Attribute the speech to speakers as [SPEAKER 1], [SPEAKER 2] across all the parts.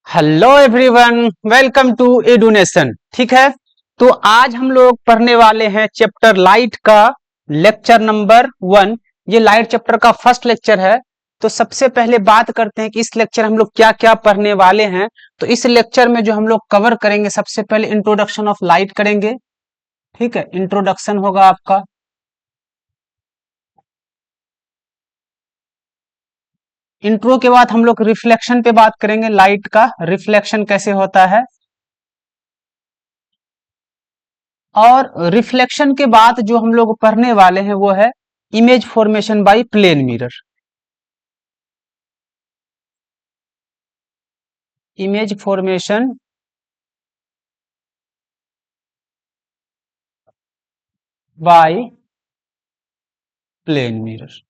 [SPEAKER 1] Hello everyone, welcome to Edunation. ठीक है, तो आज हम लोग पढ़ने वाले हैं चैप्टर लाइट का लेक्चर नंबर 1। ये लाइट चैप्टर का फर्स्ट लेक्चर है। तो सबसे पहले बात करते हैं कि इस लेक्चर हम लोग क्या क्या पढ़ने वाले हैं। तो इस लेक्चर में जो हम लोग कवर करेंगे, सबसे पहले इंट्रोडक्शन ऑफ लाइट करेंगे। ठीक है, इंट्रोडक्शन होगा आपका। इंट्रो के बाद हम लोग रिफ्लेक्शन पे बात करेंगे, लाइट का रिफ्लेक्शन कैसे होता है। और रिफ्लेक्शन के बाद जो हम लोग पढ़ने वाले हैं वो है image formation by plane mirror. Image formation by plane mirror.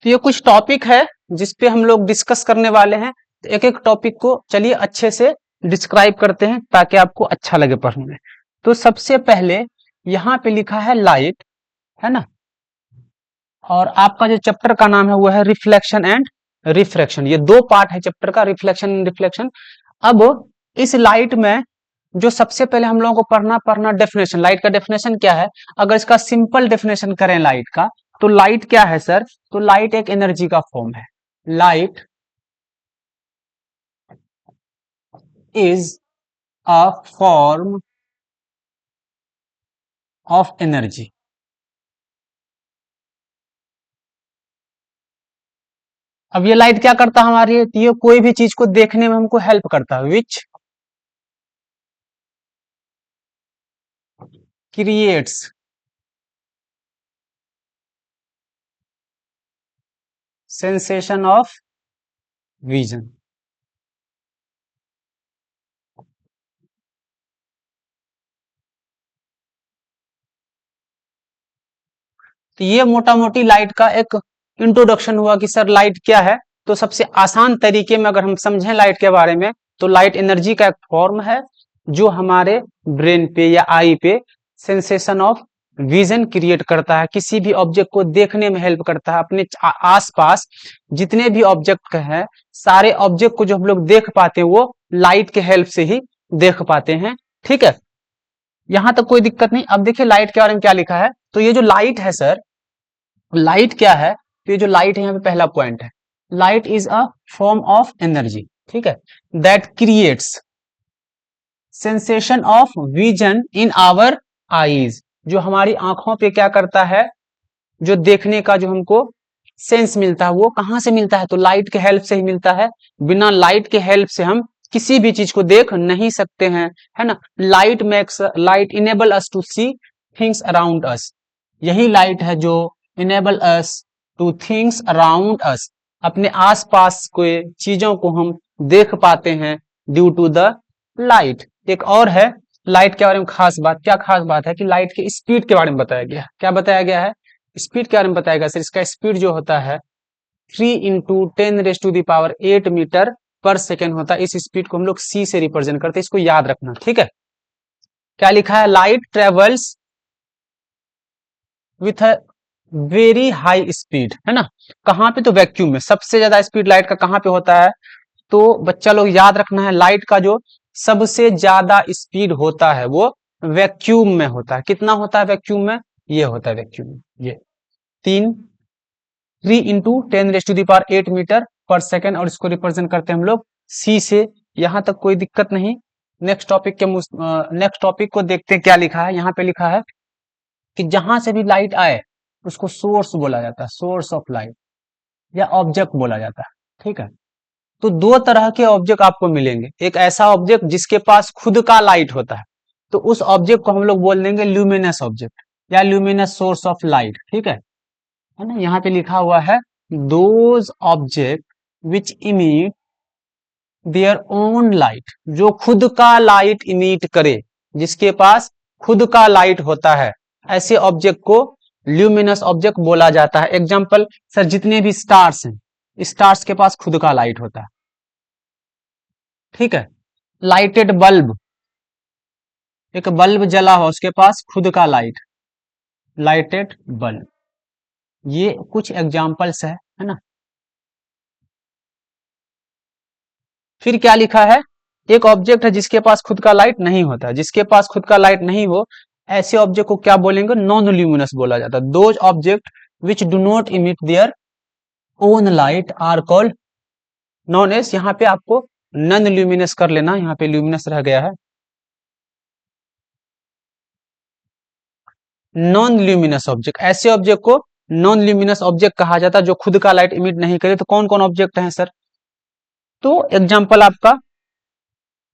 [SPEAKER 1] तो ये कुछ टॉपिक है जिसपे हम लोग डिस्कस करने वाले हैं। तो एक एक टॉपिक को चलिए अच्छे से डिस्क्राइब करते हैं ताकि आपको अच्छा लगे पढ़ने में। तो सबसे पहले यहाँ पे लिखा है लाइट, है ना। और आपका जो चैप्टर का नाम है वो है रिफ्लेक्शन एंड रिफ्रैक्शन। ये दो पार्ट है चैप्टर का, रिफ्लेक्शन एंड रिफ्लेक्शन। अब इस लाइट में जो सबसे पहले हम लोगों को पढ़ना डेफिनेशन, लाइट का डेफिनेशन क्या है। अगर इसका सिंपल डेफिनेशन करें लाइट का, तो लाइट क्या है सर। तो लाइट एक एनर्जी का फॉर्म है। Light is a form of energy. अब ये लाइट क्या करता है हमारी, ये कोई भी चीज को देखने में हमको हेल्प करता है, which creates sensation of vision. तो ये मोटा मोटी लाइट का एक इंट्रोडक्शन हुआ कि सर लाइट क्या है। तो सबसे आसान तरीके में अगर हम समझें लाइट के बारे में, तो लाइट एनर्जी का एक फॉर्म है जो हमारे ब्रेन पे या आई पे सेंसेशन ऑफ विजन क्रिएट करता है। किसी भी ऑब्जेक्ट को देखने में हेल्प करता है। अपने आसपास जितने भी ऑब्जेक्ट हैं, सारे ऑब्जेक्ट को जो हम लोग देख पाते हैं वो लाइट के हेल्प से ही देख पाते हैं। ठीक है, यहां तक कोई दिक्कत नहीं। अब देखिए लाइट के बारे में क्या लिखा है। तो ये जो लाइट है सर, लाइट क्या है। तो ये जो लाइट है यहाँ पे पहला पॉइंट है, light is a form of energy. ठीक है, that creates sensation of vision in our eyes. जो हमारी आंखों पे क्या करता है, जो देखने का जो हमको सेंस मिलता है वो कहां से मिलता है, तो लाइट के हेल्प से ही मिलता है। बिना लाइट के हेल्प से हम किसी भी चीज को देख नहीं सकते हैं, है ना। Light enable us to see things around us. यही लाइट है जो enable us to things around us, अपने आसपास के चीजों को हम देख पाते हैं ड्यू टू द लाइट। एक और है लाइट के बारे में खास बात, क्या खास बात है कि लाइट के स्पीड के बारे में बताया गया है। क्या बताया गया है, स्पीड के बारे में बताया गया सर। इसका स्पीड जो होता है 3 × 10⁸ मीटर पर सेकेंड होता है। इस स्पीड को हम लोग सी से रिप्रेजेंट करते हैं, इसको याद रखना। ठीक है, क्या लिखा है, light travels with a very high speed, है ना। कहां पे, तो वैक्यूम में। सबसे ज्यादा स्पीड लाइट का कहां पे होता है, तो बच्चा लोग याद रखना है, लाइट का जो सबसे ज्यादा स्पीड होता है वो वैक्यूम में होता है। कितना होता है वैक्यूम में, ये होता है वैक्यूम में, ये 3 × 10⁸ मीटर पर सेकेंड। और इसको रिप्रेजेंट करते हैं हम लोग सी से। यहां तक कोई दिक्कत नहीं। नेक्स्ट टॉपिक को देखते हैं क्या लिखा है। यहाँ पे लिखा है कि जहां से भी लाइट आए उसको सोर्स बोला जाता है, सोर्स ऑफ लाइट या ऑब्जेक्ट बोला जाता है। ठीक है, तो दो तरह के ऑब्जेक्ट आपको मिलेंगे। एक ऐसा ऑब्जेक्ट जिसके पास खुद का लाइट होता है, तो उस ऑब्जेक्ट को हम लोग बोल देंगे ल्यूमिनस ऑब्जेक्ट या ल्यूमिनस सोर्स ऑफ लाइट। ठीक है ना। यहाँ पे लिखा हुआ है those object which emit their own light, जो खुद का लाइट इमिट करे, जिसके पास खुद का लाइट होता है, ऐसे ऑब्जेक्ट को ल्यूमिनस ऑब्जेक्ट बोला जाता है। एग्जांपल सर, जितने भी स्टार्स हैं, स्टार्स के पास खुद का लाइट होता है। ठीक है, लाइटेड बल्ब, एक बल्ब जला हो उसके पास खुद का लाइट, लाइटेड बल्ब। ये कुछ एग्जाम्पल्स है ना। फिर क्या लिखा है, एक ऑब्जेक्ट है जिसके पास खुद का लाइट नहीं होता, जिसके पास खुद का लाइट नहीं हो, ऐसे ऑब्जेक्ट को क्या बोलेंगे, नॉन ल्यूमिनस बोला जाता है। Those object which do not emit their own light are called non as, यहाँ पे आपको नॉन ल्यूमिनस कर लेना, यहाँ पे ल्यूमिनस रह गया है, नॉन ल्यूमिनस ऑब्जेक्ट। ऐसे ऑब्जेक्ट को नॉन ल्यूमिनस ऑब्जेक्ट कहा जाता है जो खुद का लाइट इमिट नहीं करे। तो कौन कौन ऑब्जेक्ट है सर, तो एग्जाम्पल आपका,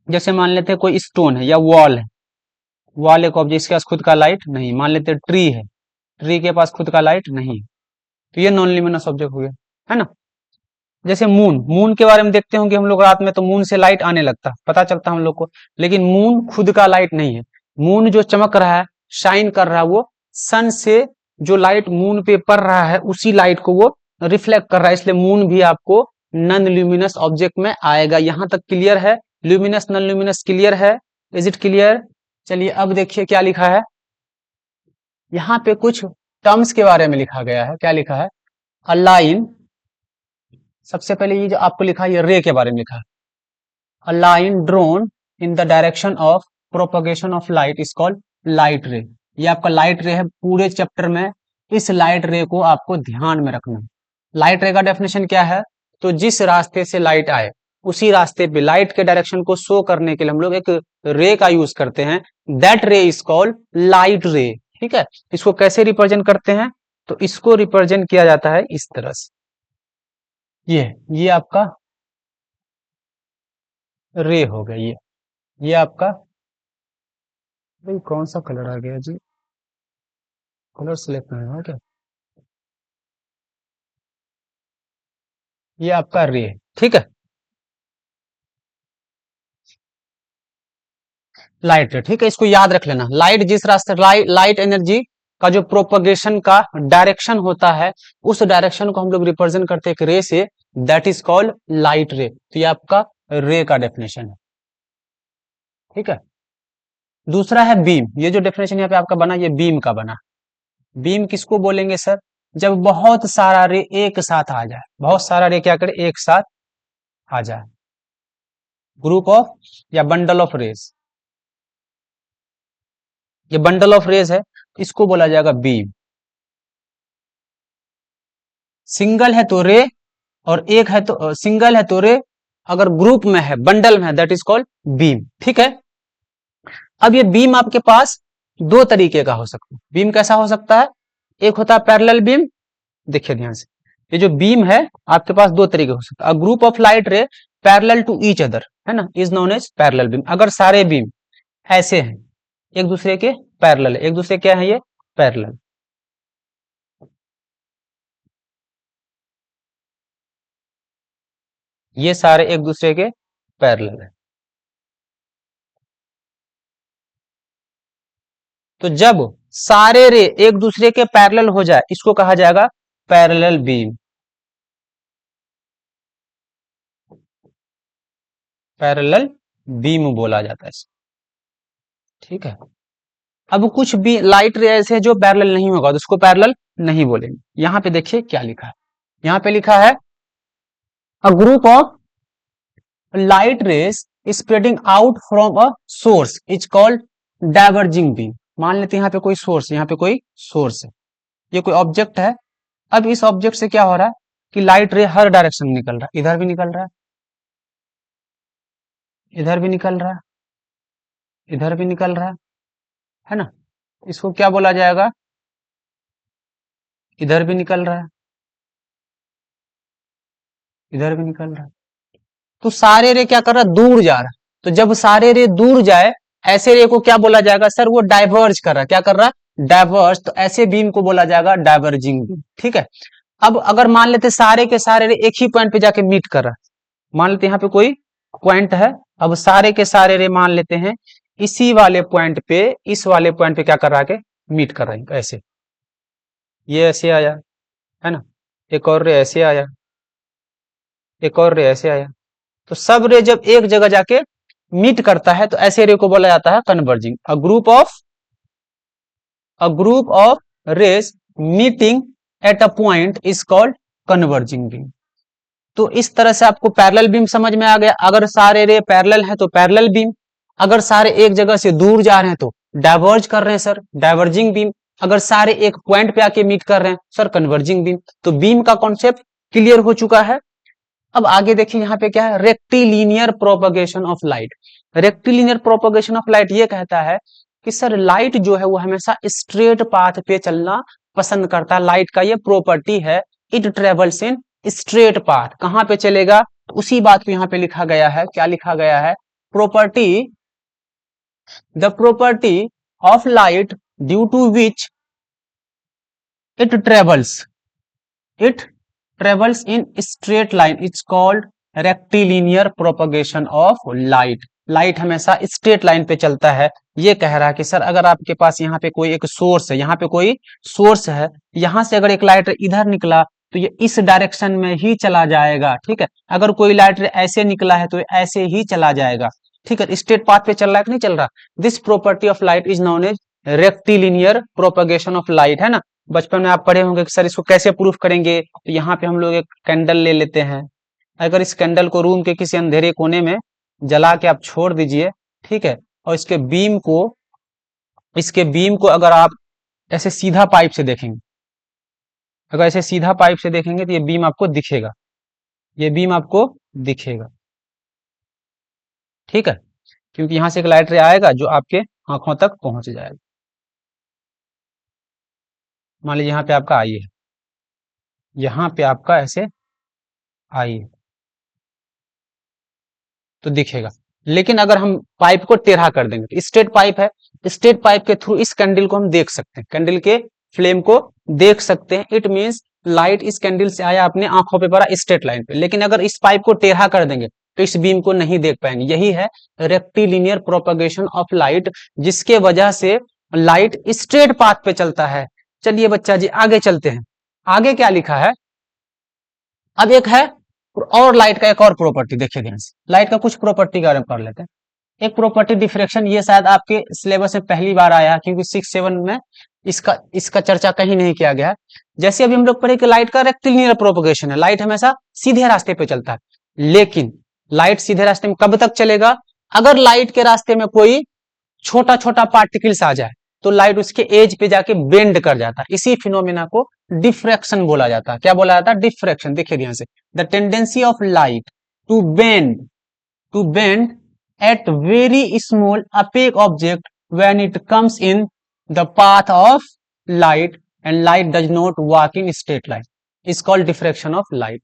[SPEAKER 1] जैसे मान लेते हैं कोई स्टोन है या वॉल है, वॉल एक ऑब्जेक्ट, इसके पास खुद का लाइट नहीं। मान लेते हैं ट्री है, ट्री के पास खुद का लाइट नहीं, तो ये नॉन ल्यूमिनस ऑब्जेक्ट हो गया, है ना। जैसे मून, मून के बारे में देखते होंगे हम लोग, रात में तो मून से लाइट आने लगता, पता चलता हम लोग को, लेकिन मून खुद का लाइट नहीं है। मून जो चमक रहा है, शाइन कर रहा है, वो सन से जो लाइट मून पे पड़ रहा है उसी लाइट को वो रिफ्लेक्ट कर रहा है, इसलिए मून भी आपको नॉन ल्यूमिनस ऑब्जेक्ट में आएगा। यहां तक क्लियर है, ल्यूमिनस नॉन ल्यूमिनस क्लियर है, इज इट क्लियर। चलिए अब देखिए क्या लिखा है, यहाँ पे कुछ टर्म्स के बारे में लिखा गया है। क्या लिखा है, अ लाइन, सबसे पहले ये जो आपको लिखा है ये रे के बारे में लिखा है, a line drone in the direction of propagation of light is called light रे। ये आपका लाइट रे है, पूरे चैप्टर में इस लाइट रे को आपको ध्यान में रखना है। लाइट रे का डेफिनेशन क्या है, तो जिस रास्ते से लाइट आए उसी रास्ते पे लाइट के डायरेक्शन को शो करने के लिए हम लोग एक रे का यूज करते हैं, दैट रे इज कॉल्ड लाइट रे। ठीक है, इसको कैसे रिप्रेजेंट करते हैं, तो इसको रिप्रेजेंट किया जाता है इस तरह से, ये आपका रे हो गया, ये आपका, भाई कौन सा कलर आ गया जी, कलर सिलेक्ट नहीं हुआ क्या, ये आपका रे है, ठीक है, लाइट रे, ठीक है, इसको याद रख लेना। लाइट जिस रास्ते, लाइट एनर्जी का जो प्रोपगेशन का डायरेक्शन होता है, उस डायरेक्शन को हम लोग रिप्रेजेंट करते हैं एक रे से, दैट इज कॉल्ड लाइट रे। तो ये आपका रे का डेफिनेशन है, ठीक है। दूसरा है बीम, ये जो डेफिनेशन यहाँ पे आपका बना, ये बीम का बना। बीम किसको बोलेंगे सर, जब बहुत सारा रे एक साथ आ जाए, बहुत सारा रे क्या करे, एक साथ आ जाए, ग्रुप ऑफ या बंडल ऑफ रेस, ये बंडल ऑफ रेस है, इसको बोला जाएगा बीम। सिंगल है तो रे, और एक है तो सिंगल है तो रे, अगर ग्रुप में है, बंडल में है, दैट इज कॉल्ड बीम, ठीक है। अब ये बीम आपके पास दो तरीके का हो सकता है। बीम कैसा हो सकता है, एक होता है पैरेलल बीम, देखिए ध्यान से, ये जो बीम है आपके पास दो तरीके हो सकता है, group of light ray parallel to each other, है ना, is known as parallel beam. अगर सारे बीम ऐसे हैं, एक दूसरे के पैरेलल, एक दूसरे क्या है, ये पैरेलल, ये सारे एक दूसरे के पैरेलल है। तो जब सारे रे एक दूसरे के पैरेलल हो जाए, इसको कहा जाएगा पैरेलल बीम, पैरेलल बीम बोला जाता है इसको, ठीक है। अब कुछ भी लाइट रे ऐसे है जो पैरेलल नहीं होगा, तो उसको पैरेलल नहीं बोलेंगे। यहां पे देखिए क्या लिखा है, यहां पे लिखा है अ group of light rays spreading out from a source is called diverging beam. मान लेते हैं यहाँ पे कोई सोर्स, यहाँ पे कोई सोर्स है, ये कोई ऑब्जेक्ट है। अब इस ऑब्जेक्ट से क्या हो रहा है कि लाइट रे हर डायरेक्शन में निकल रहा है, इधर भी निकल रहा है, इधर भी निकल रहा है, इधर भी निकल रहा है ना। इसको क्या बोला जाएगा, इधर भी निकल रहा है, इधर भी निकल रहा है, तो सारे रे क्या कर रहा है, दूर जा रहा है। तो जब सारे रे दूर जाए, ऐसे रे को क्या बोला जाएगा सर, वो डाइवर्ज कर रहा है, क्या कर रहा है, डाइवर्ज, तो ऐसे बीम को बोला जाएगा डाइवर्जिंग बीम, ठीक है। अब अगर मान लेते सारे के सारे रे एक ही पॉइंट पे जाके मीट कर रहा है, मान लेते यहाँ पे कोई पॉइंट है, अब सारे के सारे रे मान लेते हैं इसी वाले पॉइंट पे, इस वाले पॉइंट पे क्या कर रहा है, मीट कर रहे हैं, ऐसे, ये ऐसे आया, है ना, एक और रे ऐसे आया, एक और रे ऐसे आया, तो सब रे जब एक जगह जाके मीट करता है, तो ऐसे रे को बोला जाता है converging. A group of rays meeting at a point is called converging beam. तो इस तरह से आपको पैरेलल बीम समझ में आ गया। अगर सारे रे पैरेलल है तो पैरेलल बीम, अगर सारे एक जगह से दूर जा रहे हैं तो डाइवर्ज कर रहे हैं सर, डाइवर्जिंग बीम, अगर सारे एक पॉइंट पे आके मीट कर रहे हैं सर, कन्वर्जिंग बीम। तो बीम का कॉन्सेप्ट क्लियर हो चुका है। अब आगे देखिए यहाँ पे क्या है, rectilinear propagation of light. Rectilinear propagation of light ये कहता है कि सर लाइट जो है वो हमेशा स्ट्रेट पाथ पे चलना पसंद करता है। लाइट का ये प्रॉपर्टी है, it travels in straight path. कहां पे चलेगा, तो उसी बात को यहाँ पे लिखा गया है। क्या लिखा गया है, property, the property of light due to which it travels, it travels in straight line, it's called rectilinear propagation of light। Light हमेशा स्ट्रेट लाइन पे चलता है। ये कह रहा है कि सर अगर आपके पास यहाँ पे कोई एक सोर्स है, यहाँ पे कोई सोर्स है, यहाँ से अगर एक लाइट इधर निकला तो ये इस डायरेक्शन में ही चला जाएगा, ठीक है। अगर कोई लाइट ऐसे निकला है तो ऐसे ही चला जाएगा, ठीक है। स्ट्रेट पाथ पे चल रहा है कि नहीं चल रहा। This property of light is known as rectilinear propagation of light, है ना। बचपन में आप पढ़े होंगे कि सर इसको कैसे प्रूफ करेंगे। तो यहाँ पे हम लोग एक कैंडल ले लेते हैं। अगर इस कैंडल को रूम के किसी अंधेरे कोने में जला के आप छोड़ दीजिए, ठीक है, और इसके बीम को अगर आप ऐसे सीधा पाइप से देखेंगे, अगर ऐसे सीधा पाइप से देखेंगे तो ये बीम आपको दिखेगा, ये बीम आपको दिखेगा, ठीक है। क्योंकि यहां से एक लाइट रे आएगा जो आपके आंखों तक पहुंच जाएगा। मान लीजिए यहाँ पे आपका आई है, यहाँ पे आपका ऐसे आई है तो दिखेगा। लेकिन अगर हम पाइप को टेढ़ा कर देंगे तो स्ट्रेट पाइप है, स्ट्रेट पाइप के थ्रू इस कैंडल को हम देख सकते हैं, कैंडल के फ्लेम को देख सकते हैं। इट मींस लाइट इस कैंडल से आया, अपने आंखों पे पड़ा स्ट्रेट लाइन पे। लेकिन अगर इस पाइप को टेढ़ा कर देंगे तो इस बीम को नहीं देख पाएंगे। यही है रेक्टिलिनियर प्रोपगेशन ऑफ लाइट, जिसके वजह से लाइट स्ट्रेट पाथ पे चलता है। चलिए बच्चा जी आगे चलते हैं। आगे क्या लिखा है, अब एक है और लाइट का एक और प्रॉपर्टी देखिए ध्यान से। लाइट का कुछ प्रॉपर्टी के बारे में पढ़ लेते हैं। एक प्रॉपर्टी डिफ्रैक्शन, ये शायद आपके सिलेबस में पहली बार आया क्योंकि 6-7 में इसका इसका चर्चा कहीं नहीं किया गया। जैसे अभी हम लोग पढ़े कि लाइट का रेक्टिलिनियर प्रोपगेशन है, लाइट हमेशा सीधे रास्ते पे चलता है। लेकिन लाइट सीधे रास्ते में कब तक चलेगा, अगर लाइट के रास्ते में कोई छोटा छोटा पार्टिकल्स आ जाए तो लाइट उसके एज पे जाके बेंड कर जाता है। इसी फिनोमेना को डिफ्रैक्शन बोला जाता है। क्या बोला जाता है, डिफ्रैक्शन। देखिए ध्यान से, the tendency of light to bend at very small apex object when it comes in the path of light and light does not walk in straight line is called diffraction of light.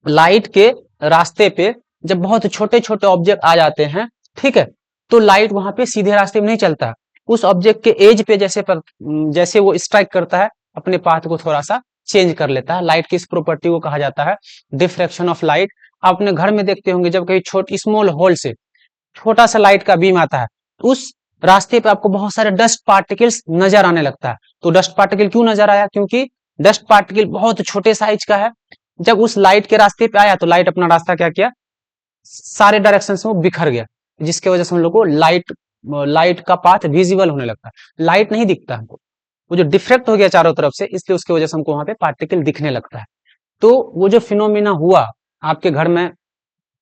[SPEAKER 1] Light के रास्ते पे जब बहुत छोटे छोटे object आ जाते हैं, ठीक है, तो लाइट वहां पे सीधे रास्ते में नहीं चलता। उस ऑब्जेक्ट के एज पे जैसे वो स्ट्राइक करता है, अपने पाथ को थोड़ा सा चेंज कर लेता है। लाइट की इस प्रॉपर्टी को कहा जाता है डिफ्रैक्शन ऑफ लाइट। आप अपने घर में देखते होंगे जब कहीं छोटी स्मॉल होल से छोटा सा लाइट का बीम आता है तो उस रास्ते पे आपको बहुत सारे डस्ट पार्टिकल्स नजर आने लगता है। तो डस्ट पार्टिकल क्यों नजर आया, क्योंकि डस्ट पार्टिकल बहुत छोटे साइज का है। जब उस लाइट के रास्ते पे आया तो लाइट अपना रास्ता क्या किया, सारे डायरेक्शन में वो बिखर गया, जिसके वजह से हम लोग को लाइट का पाथ विजिबल होने लगता है। लाइट नहीं दिखता हमको, वो जो डिफ्रेक्ट हो गया चारों तरफ से, इसलिए उसकी वजह से हमको वहां पे पार्टिकल दिखने लगता है। तो वो जो फिनोमिना हुआ, आपके घर में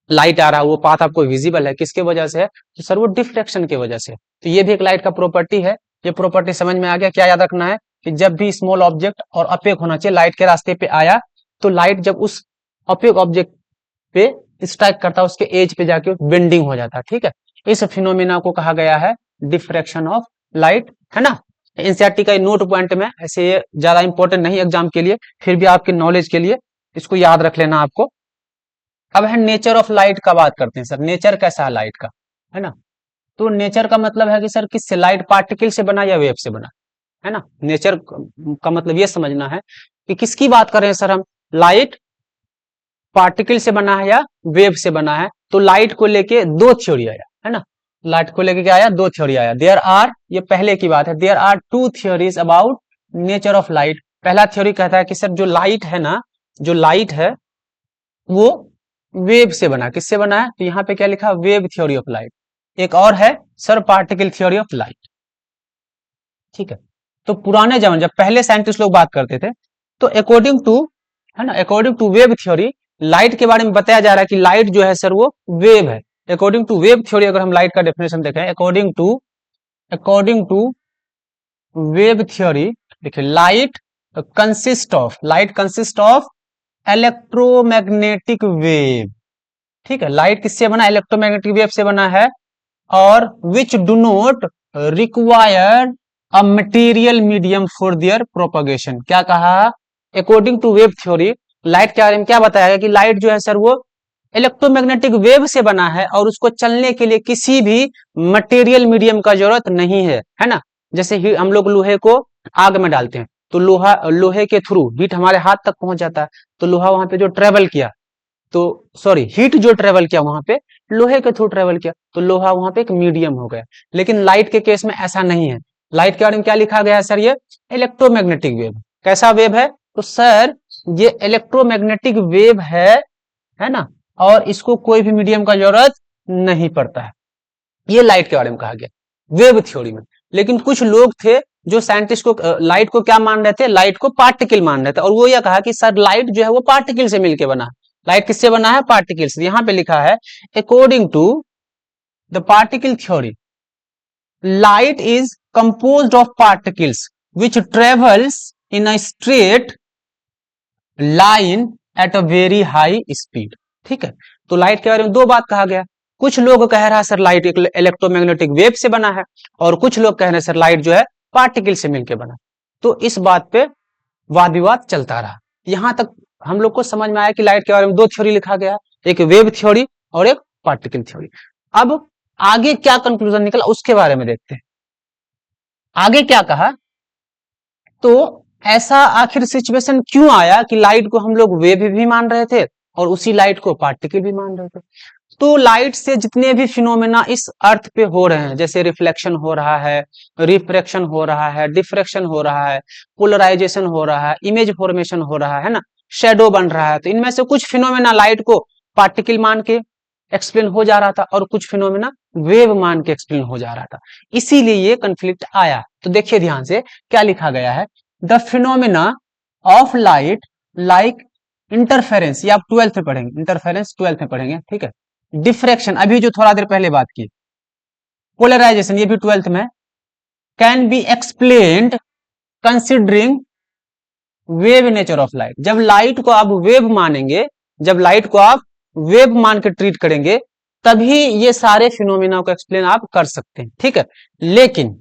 [SPEAKER 1] लाइट आ रहा है, वो पाथ आपको विजिबल है, किसके वजह से है, तो सर वो डिफ्लेक्शन की वजह से। तो ये भी एक लाइट का प्रॉपर्टी है। ये प्रॉपर्टी समझ में आ गया। क्या याद रखना है कि जब भी स्मॉल ऑब्जेक्ट और अपेक होना चाहिए लाइट के रास्ते पे आया, तो लाइट जब उस अपेक ऑब्जेक्ट पे स्ट्राइक करता है उसके एज पे जाके बेंडिंग हो जाता है, ठीक है। इस फिनोमिना को कहा गया है डिफ्रैक्शन ऑफ लाइट, है ना। एनसीईआरटी का नोट पॉइंट में ऐसे ये ज्यादा इंपॉर्टेंट नहीं एग्जाम के लिए, फिर भी आपके नॉलेज के लिए इसको याद रख लेना आपको। अब है नेचर ऑफ लाइट का बात करते हैं। सर नेचर कैसा है लाइट का, है ना। तो नेचर का मतलब है कि सर किससे, लाइट पार्टिकल से बना या वेव से बना, है ना। नेचर का मतलब ये समझना है कि किसकी बात कर रहे हैं सर हम, लाइट पार्टिकल से बना है या वेव से बना है। तो लाइट को लेके दो थ्योरी आया, है ना। लाइट को लेके क्या आया, दो थ्योरी आया। देयर आर, ये पहले की बात है, there are two theories about nature of light. पहला थ्योरी कहता है कि सर जो लाइट है ना, जो लाइट है वो वेव से बना, किससे बना है, तो यहाँ पे क्या लिखा, वेव थ्योरी ऑफ लाइट। एक और है sir particle theory of light, ठीक है। तो पुराने जमाने जब पहले साइंटिस्ट लोग बात करते थे तो अकॉर्डिंग टू, है ना, according to wave theory, light के बारे में बताया जा रहा है कि लाइट जो है सर वो वेव है। अकॉर्डिंग टू वेव थ्योरी अगर हम लाइट का डेफिनेशन देखें, अकॉर्डिंग टू वेव थ्योरी, देखिए light consist of electromagnetic wave. ठीक है, लाइट किससे बना, इलेक्ट्रोमैग्नेटिक वेव से बना है। और which do not require a material medium for their propagation. क्या कहा, according to wave theory, light के बारे में क्या बताया गया कि लाइट जो है सर वो इलेक्ट्रोमैग्नेटिक वेव से बना है और उसको चलने के लिए किसी भी मटेरियल मीडियम का जरूरत नहीं है ना। जैसे हम लोग लोहे को आग में डालते हैं तो लोहे के थ्रू हीट हमारे हाथ तक पहुंच जाता है, तो लोहा वहां पे जो ट्रेवल किया, तो सॉरी हीट जो ट्रेवल किया वहां पे लोहे के थ्रू ट्रेवल किया, तो लोहा वहां पे एक मीडियम हो गया। लेकिन लाइट के केस में ऐसा नहीं है। लाइट के बारे में क्या लिखा गया है सर, ये इलेक्ट्रोमैग्नेटिक वेव। कैसा वेव है, तो सर ये इलेक्ट्रोमैग्नेटिक वेव है ना, और इसको कोई भी मीडियम का जरूरत नहीं पड़ता है। ये लाइट के बारे में कहा गया वेव थ्योरी में। लेकिन कुछ लोग थे जो साइंटिस्ट को लाइट को क्या मान रहे थे, लाइट को पार्टिकल मान रहे थे, और वो ये कहा कि सर लाइट जो है वो पार्टिकल से मिलकर बना है। लाइट किससे बना है, पार्टिकल से। यहां पे लिखा है according to the particle theory, light is composed of particles which travels in a straight line at a very high speed. ठीक है, तो लाइट के बारे में दो बात कहा गया। कुछ लोग कह रहा है सर लाइट इलेक्ट्रोमैग्नेटिक वेव से बना है, और कुछ लोग कह रहे हैं सर लाइट जो है पार्टिकल से मिलकर बना। तो इस बात पे वाद विवाद चलता रहा। यहां तक हम लोग को समझ में आया कि लाइट के बारे में दो थ्योरी लिखा गया, एक वेव थ्योरी और एक पार्टिकल थ्योरी। अब आगे क्या कंक्लूजन निकला उसके बारे में देखते हैं। आगे क्या कहा, तो ऐसा आखिर सिचुएशन क्यों आया कि लाइट को हम लोग वेव भी मान रहे थे और उसी लाइट को पार्टिकल भी मान रहे थे। तो लाइट से जितने भी फिनोमेना इस अर्थ पे हो रहे हैं, जैसे रिफ्लेक्शन हो रहा है, रिफ्रैक्शन हो रहा है, डिफ्रैक्शन हो रहा है, पोलराइजेशन हो रहा है, इमेज फॉर्मेशन हो रहा है ना, शेडो बन रहा है, तो इनमें से कुछ फिनोमेना लाइट को पार्टिकल मान के एक्सप्लेन हो जा रहा था और कुछ फिनोमेना वेव मान के एक्सप्लेन हो जा रहा था। इसीलिए ये कंफ्लिक्ट आया। तो देखिए ध्यान से क्या लिखा गया है, the phenomena of light like interference, ये आप 12th में पढ़ेंगे, इंटरफेरेंस 12th में पढ़ेंगे, ठीक है। डिफ्रैक्शन अभी जो थोड़ा देर पहले बात की, पोलराइजेशन ये भी 12th में, can be explained considering wave nature of light. जब लाइट को आप वेव मानेंगे, जब लाइट को आप वेव मान के ट्रीट करेंगे, तभी ये सारे फिनोमेना को एक्सप्लेन आप कर सकते हैं, ठीक है। लेकिन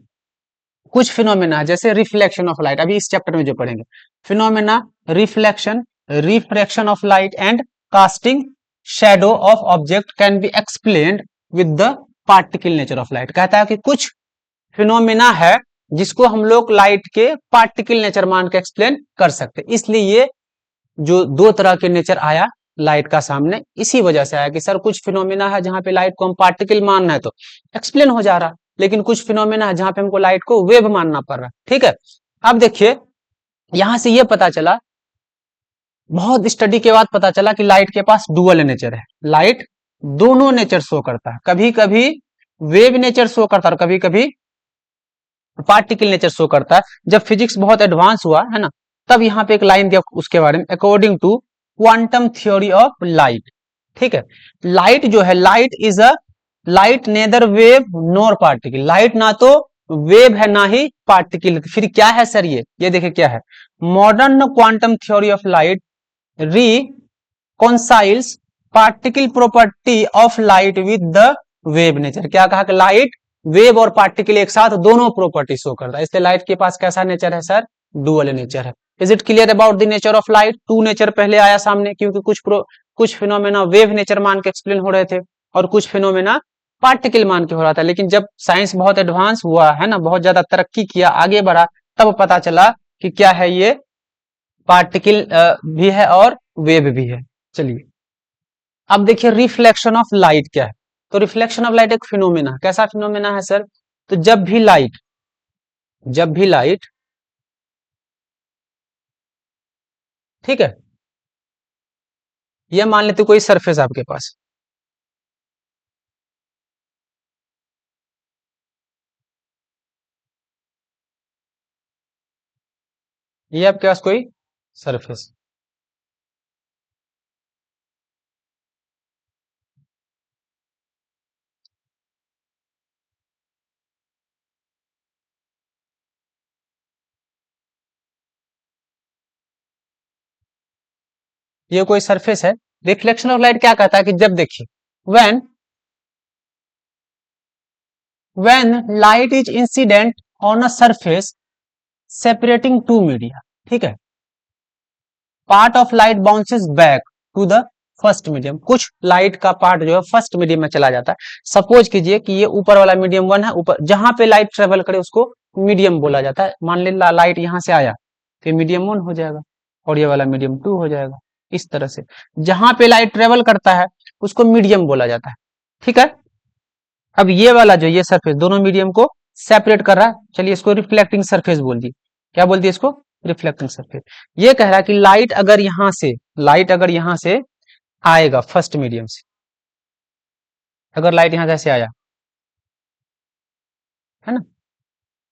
[SPEAKER 1] कुछ फिनोमेना जैसे रिफ्लेक्शन ऑफ लाइट, अभी इस चैप्टर में जो पढ़ेंगे, phenomena reflection, refraction of light and casting shadow of object can be explained with the particle nature of light. कहता है कि कुछ फिनोमेना है जिसको हम लोग लाइट के पार्टिकल नेचर मान के एक्सप्लेन कर सकते। इसलिए ये जो दो तरह के नेचर आया लाइट का सामने, इसी वजह से आया कि सर कुछ फिनोमेना है जहां पे लाइट को हम पार्टिकल मान रहे हैं तो एक्सप्लेन हो जा रहा, लेकिन कुछ फिनोमेना है जहां पे हमको लाइट को वेव मानना पड़ रहा, ठीक है। अब देखिए यहां से ये पता चला, बहुत स्टडी के बाद पता चला कि लाइट के पास डुअल नेचर है। लाइट दोनों नेचर शो करता है, कभी कभी वेव नेचर शो करता है और कभी कभी पार्टिकल नेचर शो करता है। जब फिजिक्स बहुत एडवांस हुआ है ना, तब यहाँ पे एक लाइन दिया उसके बारे में, according to quantum theory of light. ठीक है, लाइट जो है, light neither wave nor particle. Light ना तो वेव है ना ही पार्टिकल, फिर क्या है सर, ये देखिए क्या है, modern quantum theory of light reconciles particle property of light with the wave nature. क्या कहा कि लाइट वेव और पार्टिकल एक साथ दोनों प्रॉपर्टी शो करता है, इसलिए लाइट के पास कैसा नेचर है सर, डुअल नेचर है। Is it clear about the nature of light. Two nature पहले आया सामने, क्योंकि कुछ फिनोमेना वेव नेचर मान के एक्सप्लेन हो रहे थे और कुछ फिनोमेना पार्टिकल मान के हो रहा था। लेकिन जब साइंस बहुत एडवांस हुआ है ना, बहुत ज्यादा तरक्की किया, आगे बढ़ा, तब पता चला कि क्या है, ये पार्टिकल भी है और वेव भी है। चलिए अब देखिए रिफ्लेक्शन ऑफ लाइट क्या है। तो रिफ्लेक्शन ऑफ लाइट एक फिनोमेना, कैसा फिनोमेना है सर, तो जब भी लाइट ठीक है, ये मान लेते कोई सरफेस आपके पास, ये आपके पास कोई सरफेस। ये कोई सरफेस है। रिफ्लेक्शन ऑफ लाइट क्या कहता है कि जब देखिए, when light is incident on a surface separating two media, ठीक है, part of light bounces back to the first medium. कुछ लाइट का पार्ट जो है फर्स्ट मीडियम में चला जाता है। सपोज कीजिए कि ये ऊपर वाला मीडियम 1 है, ऊपर जहां पे लाइट ट्रेवल करे उसको मीडियम बोला जाता है। मान लीजिए लाइट यहां से आया तो मीडियम 1 हो जाएगा और ये वाला मीडियम 2 हो जाएगा। इस तरह से जहां पे लाइट ट्रेवल करता है उसको मीडियम बोला जाता है, ठीक है। अब ये वाला जो ये सरफेस दोनों मीडियम को सेपरेट कर रहा है, चलिए इसको रिफ्लेक्टिंग सरफेस बोल दी। क्या बोल दिए इसको? Reflecting surface. ये कह रहा है कि लाइट अगर यहां से आएगा फर्स्ट मीडियम से, अगर लाइट यहां जैसे आया है ना,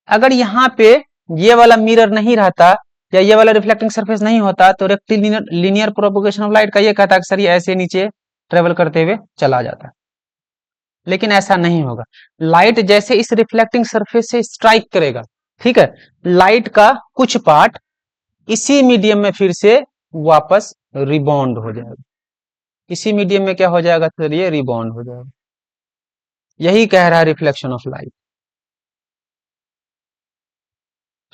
[SPEAKER 1] अगर यहाँ पे ये वाला मिरर नहीं रहता या ये वाला रिफ्लेक्टिंग सरफेस नहीं होता तो rectilinear linear propagation of light का ये कहता है कि सर ये ऐसे नीचे ट्रेवल करते हुए चला जाता है, लेकिन ऐसा नहीं होगा। लाइट जैसे इस रिफ्लेक्टिंग सरफेस से स्ट्राइक करेगा, ठीक है, लाइट का कुछ पार्ट इसी मीडियम में फिर से वापस रिबाउंड हो जाएगा। इसी मीडियम में क्या हो जाएगा? फिर ये रिबाउंड हो जाएगा। यही कह रहा है रिफ्लेक्शन ऑफ लाइट।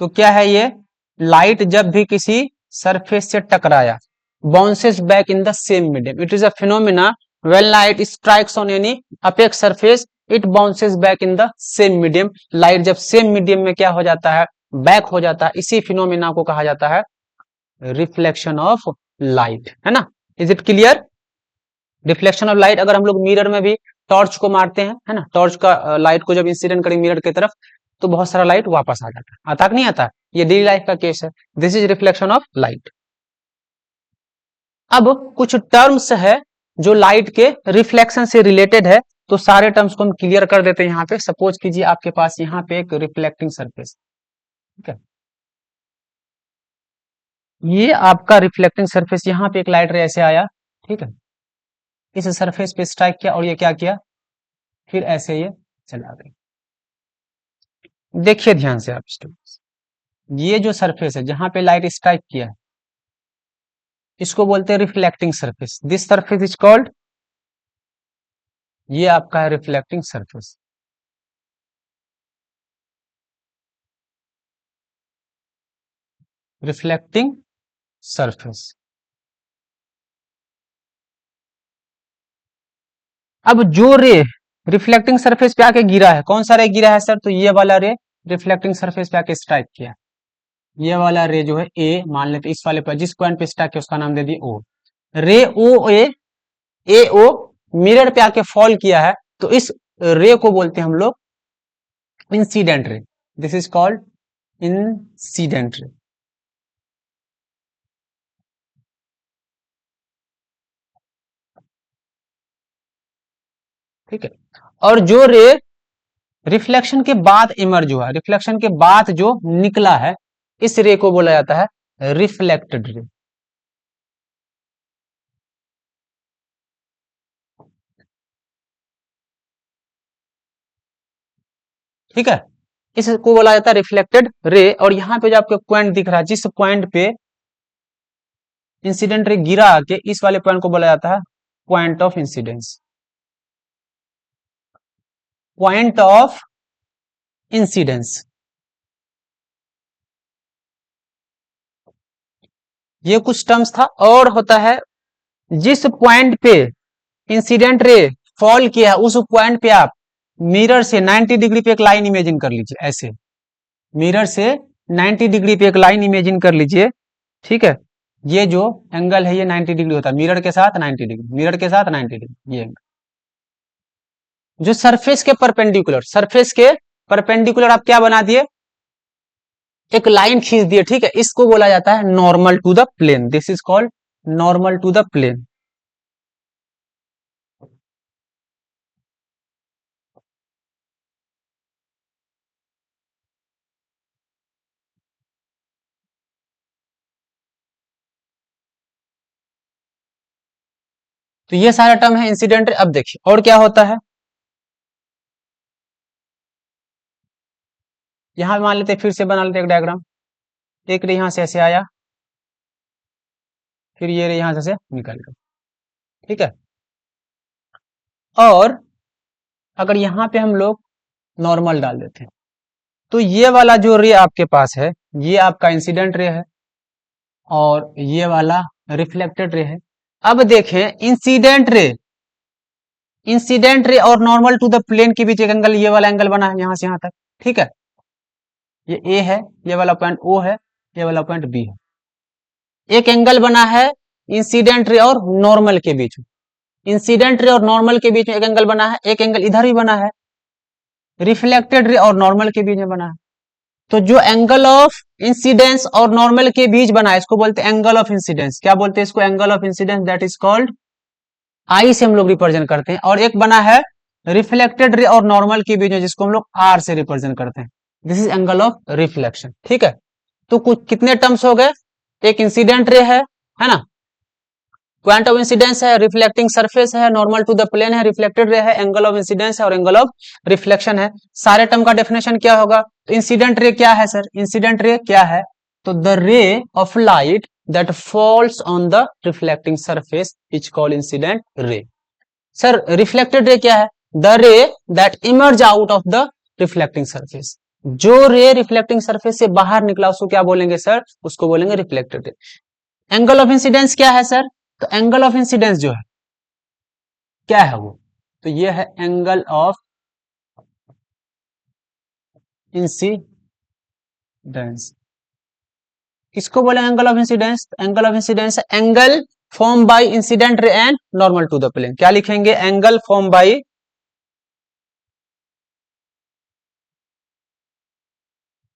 [SPEAKER 1] तो क्या है ये? लाइट जब भी किसी सरफेस से टकराया, bounces back in the same medium. It is a phenomena when light strikes on any apex surface it bounces back in the same medium. Light जब सेम मीडियम में क्या हो जाता है? बैक हो जाता है। इसी फिनोमिना को कहा जाता है रिफ्लेक्शन ऑफ लाइट, है ना। Is it clear? Reflection of light अगर हम लोग मिरर में भी टॉर्च को मारते हैं, है ना, टॉर्च का लाइट को जब इंसिडेंट करें मिरर की तरफ तो बहुत सारा लाइट वापस आ जाता है। आता कि नहीं आता? ये डेली लाइफ का केस है। This is reflection of light. अब कुछ टर्म्स है जो लाइट के रिफ्लेक्शन से रिलेटेड है, तो सारे टर्म्स को हम क्लियर कर देते हैं यहाँ पे। सपोज कीजिए आपके पास यहाँ पे एक रिफ्लेक्टिंग सरफेस, ठीक है, ये आपका रिफ्लेक्टिंग सरफेस, यहाँ पे एक लाइट रे ऐसे आया, ठीक है, इस सरफेस पे स्ट्राइक किया और ये क्या किया? फिर ऐसे ये चला गया। देखिए ध्यान से आप स्टूडेंट्स, ये जो सरफेस है जहां पे लाइट स्ट्राइक किया है इसको बोलते हैं reflecting surface. This surface is called, ये आपका है रिफ्लेक्टिंग सरफेस। Reflecting surface. अब जो रे रिफ्लेक्टिंग सरफेस पे आके गिरा है, कौन सा रे गिरा है सर? तो ये वाला रे रिफ्लेक्टिंग सरफेस पे आके स्ट्राइक किया। ये वाला रे जो है ए मान लेते, इस वाले पर जिस पॉइंट पे स्ट्राइक किया उसका नाम दे दिए ओ। रे ओ ए ओ मिरर पे आके फॉल किया है, तो इस रे को बोलते हैं हम लोग incident ray. This is called incident ray, ठीक है। और जो रे रिफ्लेक्शन के बाद इमर्ज हुआ, रिफ्लेक्शन के बाद जो निकला है, इस रे को बोला जाता है रिफ्लेक्टेड रे। ठीक है, इसको बोला जाता है रिफ्लेक्टेड रे। और यहां पे जो आपको पॉइंट दिख रहा है, जिस पॉइंट पे इंसिडेंट रे गिरा आके, इस वाले पॉइंट को बोला जाता है point of incidence. Point of incidence, ये कुछ टर्म्स था। और होता है जिस पॉइंट पे इंसिडेंट रे फॉल किया उस पॉइंट पे आप मिरर से 90 डिग्री पे एक लाइन इमेजिन कर लीजिए। ऐसे मिरर से 90 डिग्री पे एक लाइन इमेजिन कर लीजिए, ठीक है। ये जो एंगल है ये 90 डिग्री होता है, मिरर के साथ 90 डिग्री, मिरर के साथ 90 डिग्री, ये एंगल जो सरफेस के परपेंडिकुलर आप क्या बना दिए? एक लाइन खींच दिए, ठीक है। इसको बोला जाता है normal to the plane. This is called normal to the plane. तो ये सारा टर्म है इंसिडेंट रे। अब देखिए और क्या होता है, यहां मान लेते फिर से बना लेते एक डायग्राम। एक रे यहां से ऐसे आया, फिर ये रे यहां से निकल गया, ठीक है। और अगर यहाँ पे हम लोग नॉर्मल डाल देते हैं, तो ये वाला जो रे आपके पास है ये आपका इंसिडेंट रे है और ये वाला रिफ्लेक्टेड रे है। अब देखें इंसिडेंट रे और नॉर्मल टू द प्लेन के बीच एक एंगल, ये वाला एंगल बना है यहां से यहां तक, ठीक है। ये ए है, ये वाला पॉइंट ओ है, ये वाला पॉइंट बी है। एक एंगल बना है इंसिडेंट रे और नॉर्मल के बीच में। इंसिडेंट रे और नॉर्मल के बीच में एक एंगल बना है, एक एंगल इधर भी बना है, रिफ्लेक्टेड रे और नॉर्मल के बीच में बना है। तो जो एंगल ऑफ इंसिडेंस और नॉर्मल के बीच बना है इसको बोलते हैं एंगल ऑफ इंसिडेंस। क्या बोलते हैं इसको? Angle of incidence, that is called I से हम लोग रिप्रेजेंट करते हैं। और एक बना है रिफ्लेक्टेड रे और नॉर्मल के बीच में जिसको हम लोग आर से रिप्रेजेंट करते हैं, this is angle of reflection, ठीक है। तो कुछ कितने टर्म्स हो गए, एक इंसिडेंट रे है ना, पॉइंट ऑफ इंसिडेंस है, रिफ्लेक्टिंग सरफेस है, नॉर्मल टू द प्लेन है, रिफ्लेक्टेड रे है, एंगल ऑफ इंसिडेंस है और एंगल ऑफ रिफ्लेक्शन है। सारे टर्म का डेफिनेशन क्या होगा? तो इंसिडेंट रे क्या है सर? इंसिडेंट रे क्या है? तो the ray of light that falls on the reflecting surface is called incident ray. Sir reflected ray क्या है? द रे that emerge out of the reflecting surface. जो रे रिफ्लेक्टिंग सरफेस से बाहर निकला उसको क्या बोलेंगे सर? उसको बोलेंगे reflected ray. Angle of incidence क्या है सर? तो एंगल ऑफ इंसिडेंस जो है क्या है वो? तो ये है एंगल ऑफ इंसिडेंस। किसको बोले angle of incidence? Angle of incidence angle form by incident ray and normal to the plane. क्या लिखेंगे? Angle form by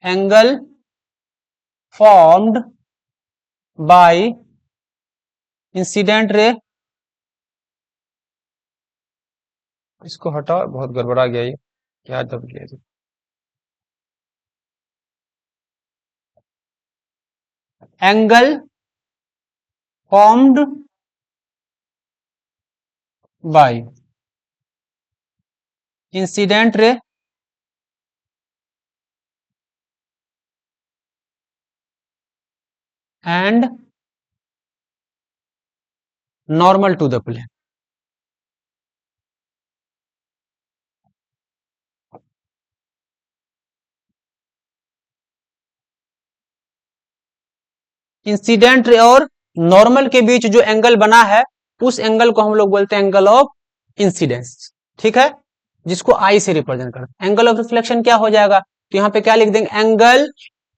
[SPEAKER 1] angle formed by incident ray, इसको हटाओ बहुत गड़बड़ा गया ये, क्या दब गया जी। Angle formed by incident ray and normal to the plane. Incident ray और नॉर्मल के बीच जो एंगल बना है उस एंगल को हम लोग बोलते हैं एंगल ऑफ इंसिडेंस, ठीक है, जिसको आई से रिप्रेजेंट करते हैं। एंगल ऑफ रिफ्लेक्शन क्या हो जाएगा? तो यहाँ पे क्या लिख देंगे? Angle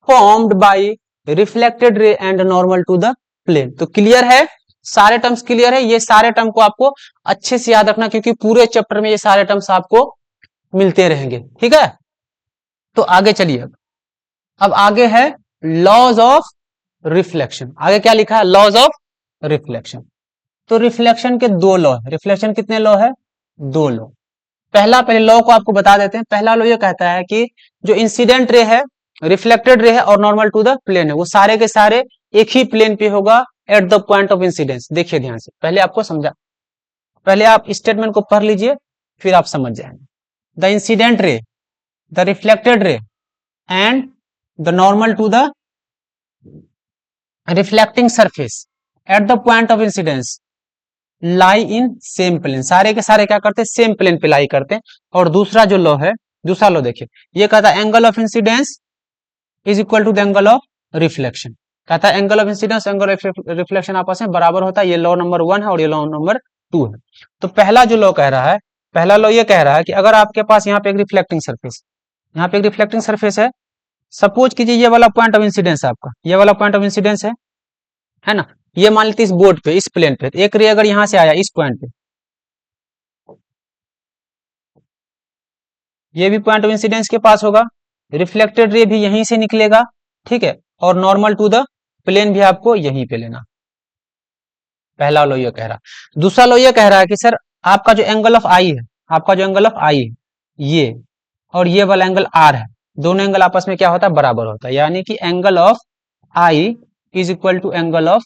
[SPEAKER 1] formed by reflected ray and normal to the plane. तो क्लियर है, सारे टर्म्स क्लियर है। ये सारे टर्म को आपको अच्छे से याद रखना क्योंकि पूरे चैप्टर में ये सारे टर्म्स आपको मिलते रहेंगे, ठीक है। तो आगे चलिए, अब आगे है लॉज ऑफ रिफ्लेक्शन। आगे क्या लिखा है? Laws of reflection. तो रिफ्लेक्शन के दो लॉ है। रिफ्लेक्शन कितने लॉ है? दो लॉ। पहले लॉ को आपको बता देते हैं। पहला लॉ ये कहता है कि जो इंसिडेंट रे है, रिफ्लेक्टेड रे है और नॉर्मल टू द प्लेन है, वो सारे के सारे एक ही प्लेन पे होगा eight the point of incidence. देखिए ध्यान से, पहले आपको समझा, पहले आप स्टेटमेंट को पढ़ लीजिए फिर आप समझ जाएंगे। The incident ray, the reflected ray and the normal to the reflecting surface at the point of incidence lie in same plane. सारे के सारे क्या करते हैं? सेम प्लेन पे लाई करते हैं। और दूसरा जो लॉ है, दूसरा लॉ देखिए, ये कहता है angle of incidence is equal to the angle of reflection. कहता है angle of incidence angle of reflection आपस में बराबर होता है। ये लॉ नंबर 1 है और ये लॉ नंबर 2 है। तो पहला जो लॉ कह रहा है, पहला लॉ ये कह रहा है कि अगर आपके पास यहाँ पे एक रिफ्लेक्टिंग सरफेस, यहाँ पे एक रिफ्लेक्टिंग सरफेस है, सपोज कीजिए ये वाला पॉइंट ऑफ इंसिडेंस है आपका, ये वाला पॉइंट ऑफ इंसिडेंस है ना। ये मान लेते इस बोर्ड पे, इस प्लेन पे, एक रे अगर यहां से आया इस पॉइंट पे, ये भी पॉइंट ऑफ इंसिडेंस के पास होगा, रिफ्लेक्टेड रे भी यहीं से निकलेगा, ठीक है, और नॉर्मल टू द प्लेन भी आपको यहीं पे लेना। पहला लो ये कह रहा। दूसरा लो ये कह रहा है कि सर आपका जो एंगल ऑफ आई है, आपका जो एंगल ऑफ आई है, ये और ये वाला एंगल आर है, दोनों एंगल आपस में क्या होता है? बराबर होता है। यानी कि angle of I is equal to angle of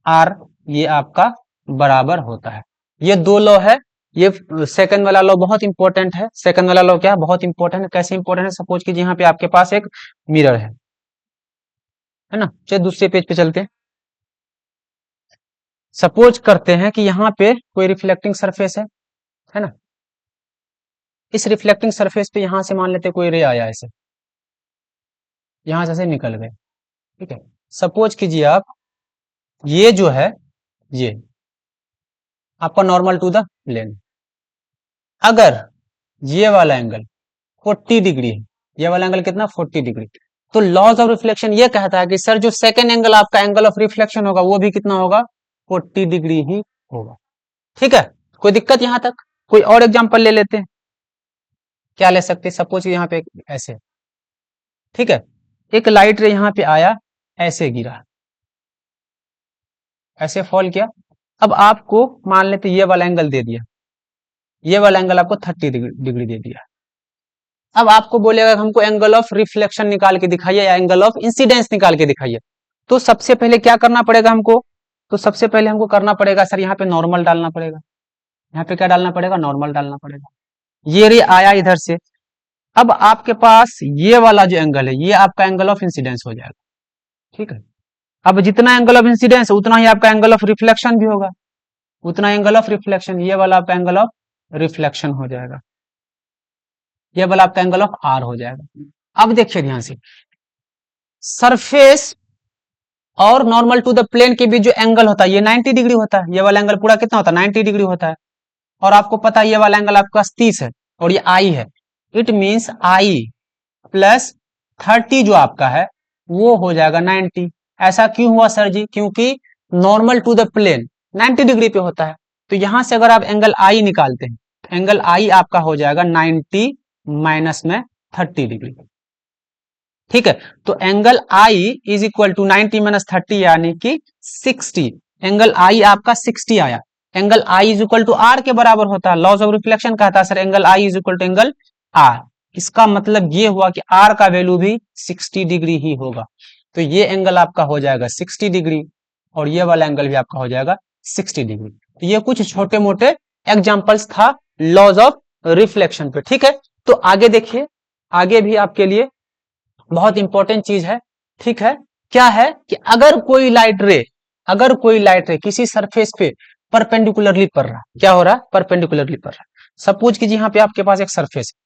[SPEAKER 1] R, ये आपका बराबर होता है। ये दो लॉ है। ये सेकंड वाला लॉ बहुत इंपॉर्टेंट है। सेकंड वाला लॉ क्या है, बहुत इंपॉर्टेंट है। कैसे इंपॉर्टेंट है, सपोज कीजिए यहाँ पे आपके पास एक मिरर है ना। चलिए दूसरे पेज पे चलते हैं। सपोज करते हैं कि यहाँ पे कोई रिफ्लेक्टिंग सरफेस है ना। इस रिफ्लेक्टिंग सरफेस पे यहां से मान लेते कोई रे आया ऐसे, यहां से ऐसे निकल गए, ठीक है। सपोज कीजिए आप, ये जो है ये आपका नॉर्मल टू द प्लेन, अगर ये वाला एंगल 40 डिग्री है, ये वाला एंगल कितना 40 डिग्री, तो लॉज ऑफ रिफ्लेक्शन ये कहता है कि सर जो सेकेंड एंगल आपका एंगल ऑफ रिफ्लेक्शन होगा वो भी कितना होगा, 40 डिग्री ही होगा। ठीक है, कोई दिक्कत यहां तक। कोई और एग्जांपल ले लेते हैं। क्या ले सकते हैं, सपोज यहाँ पे ऐसे, ठीक है, एक लाइट रे यहाँ पे आया, ऐसे गिरा, ऐसे फॉल किया। अब आपको मान लेते ये वाला एंगल दे दिया, ये वाला एंगल आपको 30 डिग्री दे दिया। अब आपको बोलेगा हमको एंगल ऑफ रिफ्लेक्शन निकाल के दिखाइए या एंगल ऑफ इंसिडेंस निकाल के दिखाइए। तो सबसे पहले क्या करना पड़ेगा हमको, तो सबसे पहले हमको करना पड़ेगा सर यहाँ पे नॉर्मल डालना पड़ेगा। यहाँ पे क्या डालना पड़ेगा, नॉर्मल डालना पड़ेगा। ये रे आया इधर से, अब आपके पास ये वाला जो एंगल है ये आपका एंगल ऑफ इंसिडेंस हो जाएगा। ठीक है, अब जितना एंगल ऑफ इंसिडेंस उतना ही आपका एंगल ऑफ रिफ्लेक्शन भी होगा, उतना एंगल ऑफ रिफ्लेक्शन, ये वाला आपका एंगल ऑफ रिफ्लेक्शन हो जाएगा, ये वाला आपका एंगल ऑफ आर हो जाएगा। अब देखिए ध्यान से, सरफेस और नॉर्मल टू द प्लेन के बीच जो एंगल होता है ये 90 डिग्री होता है। ये वाला एंगल पूरा कितना होता है, 90 डिग्री होता है। और आपको पता है ये वाला एंगल आपका 30 है और ये आई है। इट मींस आई प्लस 30 जो आपका है वो हो जाएगा 90। ऐसा क्यों हुआ सर जी, क्योंकि normal to the plane 90 degree पे होता है। तो यहां से अगर आप एंगल आई निकालते हैं, एंगल आई आपका हो जाएगा 90 माइनस में 30 डिग्री। ठीक है, तो angle I is equal to 90 minus 30 यानी कि 60। एंगल आई आपका 60 आया। Angle I is equal to R के बराबर होता है। लॉज ऑफ रिफ्लेक्शन कहता है sir angle I is equal to angle R. इसका मतलब ये हुआ कि आर का वैल्यू भी 60 डिग्री ही होगा। तो ये एंगल आपका हो जाएगा 60 डिग्री और ये वाला एंगल भी आपका हो जाएगा 60 डिग्री। तो ये कुछ छोटे मोटे एग्जांपल्स था लॉज ऑफ रिफ्लेक्शन पे। ठीक है, तो आगे देखिए, आगे भी आपके लिए बहुत इंपॉर्टेंट चीज है। ठीक है, क्या है कि अगर कोई लाइट रे किसी सरफेस पे परपेंडिकुलरली पड़ रहा, क्या हो रहा, परपेंडिकुलरली पड़ रहा। सपोज कीजिए यहाँ पे आपके पास एक सरफेस है।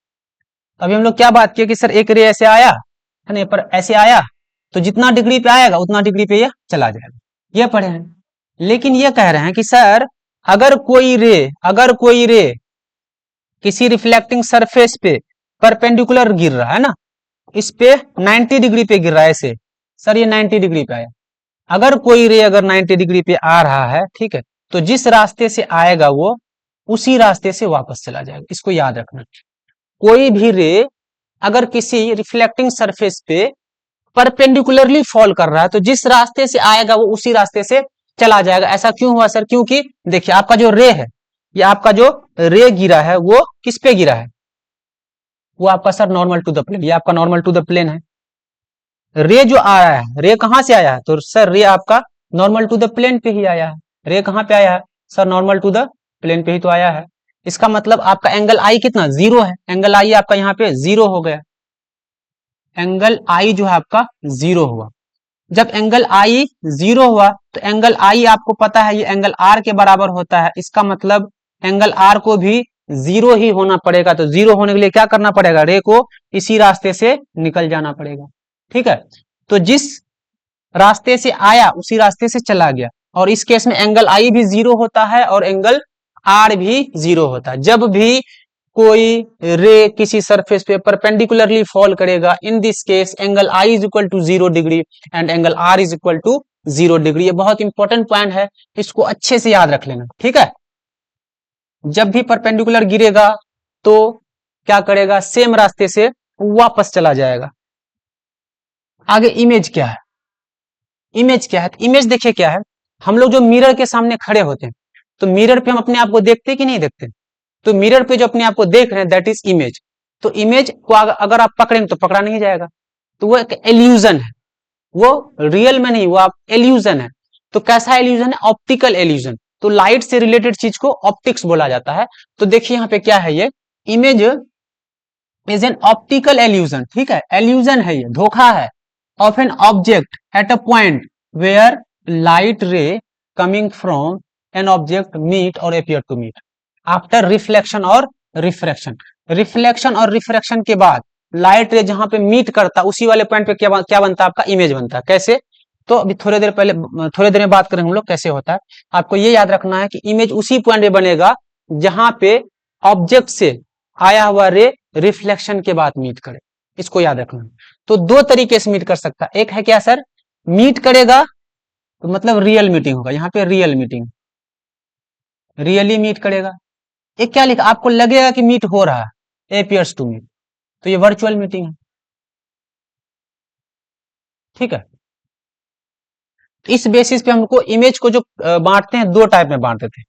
[SPEAKER 1] अभी हम लोग क्या बात किए कि सर एक रे ऐसे आया है ना, पर ऐसे आया तो जितना डिग्री पे आएगा उतना डिग्री पे ये चला जाएगा, ये पढ़े हैं। लेकिन ये कह रहे हैं कि सर अगर कोई रे किसी रिफ्लेक्टिंग सरफेस पे परपेंडिकुलर गिर रहा है ना, इस पे 90 डिग्री पे गिर रहा है ऐसे, सर ये 90 डिग्री पे आया। अगर कोई रे अगर 90 डिग्री पे आ रहा है, ठीक है, तो जिस रास्ते से आएगा वो उसी रास्ते से वापस चला जाएगा। इसको याद रखना। कोई भी रे अगर किसी रिफ्लेक्टिंग सरफेस पे परपेंडिकुलरली फॉल कर रहा है तो जिस रास्ते से आएगा वो उसी रास्ते से चला जाएगा। ऐसा क्यों हुआ सर, क्योंकि देखिए आपका जो रे है, ये आपका जो रे गिरा है वो किस पे गिरा है, वो आपका sir normal to the plane, ये आपका नॉर्मल टू द प्लेन है। रे जो आया है, रे कहां से आया है, तो सर रे आपका नॉर्मल टू द प्लेन पे ही आया है। रे कहां पे आया है sir, normal to the plane पे ही तो आया है। इसका मतलब आपका एंगल आई कितना, जीरो है। एंगल आई आपका यहाँ पे जीरो हो गया। एंगल आई जो है आपका जीरो हुआ। जब एंगल आई जीरो हुआ तो एंगल आई आपको पता है ये एंगल आर के बराबर होता है। इसका मतलब एंगल आर को भी जीरो ही होना पड़ेगा। तो जीरो होने के लिए क्या करना पड़ेगा, रे को इसी रास्ते से निकल जाना पड़ेगा। ठीक है, तो जिस रास्ते से आया उसी रास्ते से चला गया। और इस केस में एंगल आई भी जीरो होता है और एंगल आर भी जीरो होता है। जब भी कोई रे किसी सरफेस पे परपेंडिकुलरली फॉल करेगा, in this case angle I is equal to 0 degree and angle R is equal to 0 degree. ये बहुत इंपॉर्टेंट पॉइंट है, इसको अच्छे से याद रख लेना। ठीक है, जब भी परपेंडिकुलर गिरेगा तो क्या करेगा, सेम रास्ते से वापस चला जाएगा। आगे इमेज क्या है, इमेज क्या है, तो इमेज देखिए क्या है। हम लोग जो मिरर के सामने खड़े होते हैं तो मिरर पे हम अपने आप को देखते कि नहीं देखते, तो मिरर पे जो अपने आप को देख रहे हैं दैट इज इमेज। तो इमेज को अगर आप पकड़ेंगे तो पकड़ा नहीं जाएगा, तो वो एक एल्यूजन है, वो रियल में नहीं, वो आप एल्यूजन है। तो कैसा एल्यूजन है, ऑप्टिकल एल्यूजन। तो लाइट से रिलेटेड चीज को ऑप्टिक्स बोला जाता है। तो देखिए यहाँ पे क्या है, ये image is an optical illusion, ठीक है, एल्यूजन है, ये धोखा है, of an object at a point where light ray coming from an object meet और appear to meet after reflection और रिफ्रैक्शन। रिफ्लेक्शन और रिफ्रैक्शन के बाद लाइट रे जहां पे मीट करता उसी वाले पॉइंट पे क्या बनता है, आपका इमेज बनता है। कैसे? तो अभी थोड़ी देर में बात करेंगे हम लोग कैसे होता है। आपको ये याद रखना है कि इमेज उसी पॉइंट पे बनेगा जहां पे ऑब्जेक्ट से आया हुआ रे रिफ्लेक्शन के बाद मीट करे, इसको याद रखना। तो दो तरीके से मीट कर सकता है, एक है क्या सर, मीट करेगा तो मतलब रियल मीटिंग होगा, यहाँ पे रियल मीटिंग, रियली मीट करेगा। एक क्या लिखा, आपको लगेगा कि मीट हो रहा है, एपियर्स टू मीट, तो ये वर्चुअल मीटिंग है, ठीक है। इस बेसिस पे हमको इमेज को जो बांटते हैं, दो टाइप में बांटते थे।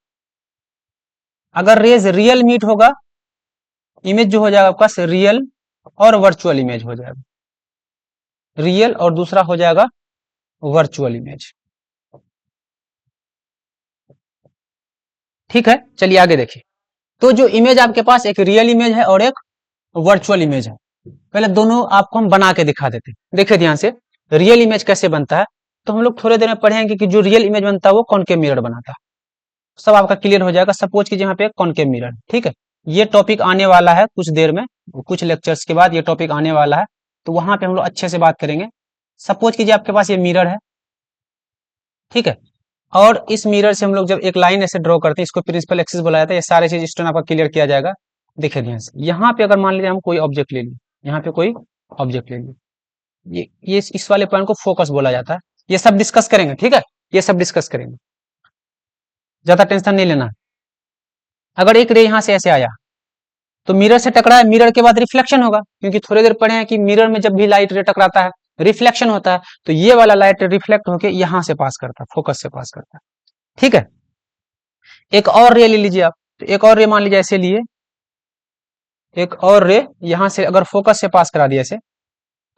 [SPEAKER 1] अगर रेज रियल मीट होगा, इमेज जो हो जाएगा आपका रियल और वर्चुअल इमेज हो जाएगा, रियल और दूसरा हो जाएगा वर्चुअल इमेज, ठीक है। चलिए आगे देखिए। तो जो इमेज आपके पास एक रियल इमेज है और एक वर्चुअल इमेज है, पहले दोनों आपको हम बना के दिखा देते हैं। देखिए ध्यान से, रियल इमेज कैसे बनता है, तो हम लोग थोड़ी देर में पढ़ेंगे कि जो रियल इमेज बनता है वो कॉनकेव मिरर बनाता है, सब आपका क्लियर हो जाएगा। सपोज कीजिए यहाँ पे कॉनकेव मिरर, ठीक है, ये टॉपिक आने वाला है कुछ देर में, कुछ लेक्चर्स के बाद ये टॉपिक आने वाला है, तो वहां पे हम लोग अच्छे से बात करेंगे। सपोज कीजिए आपके पास ये मिरर है, ठीक है, और इस मिरर से हम लोग जब एक लाइन ऐसे ड्रॉ करते हैं, इसको प्रिंसिपल एक्सिस बुलाया जाता है। ये सारे चीज स्टोन आपका क्लियर किया जाएगा। देखिए ध्यान से, यहाँ पे अगर मान लीजिए हम कोई ऑब्जेक्ट ले लिए, यहाँ पे कोई ऑब्जेक्ट ले लिए, ये इस वाले पॉइंट को फोकस बोला जाता है। ये सब डिस्कस करेंगे, ठीक है, ये सब डिस्कस करेंगे, ज्यादा टेंशन नहीं लेना। अगर एक रे यहाँ से ऐसे आया तो मिरर से टकराया, मिरर के बाद रिफ्लेक्शन होगा, क्योंकि थोड़ी देर पढ़े हैं कि मिरर में जब भी लाइट रे टकराता है रिफ्लेक्शन होता है, तो ये वाला लाइट रिफ्लेक्ट होकर यहां से पास करता है, फोकस से पास करता है, ठीक है। एक और रे ले लीजिए आप, तो एक और रे मान लीजिए ऐसे लिए, एक और रे यहां से अगर फोकस से पास करा दिया ऐसे,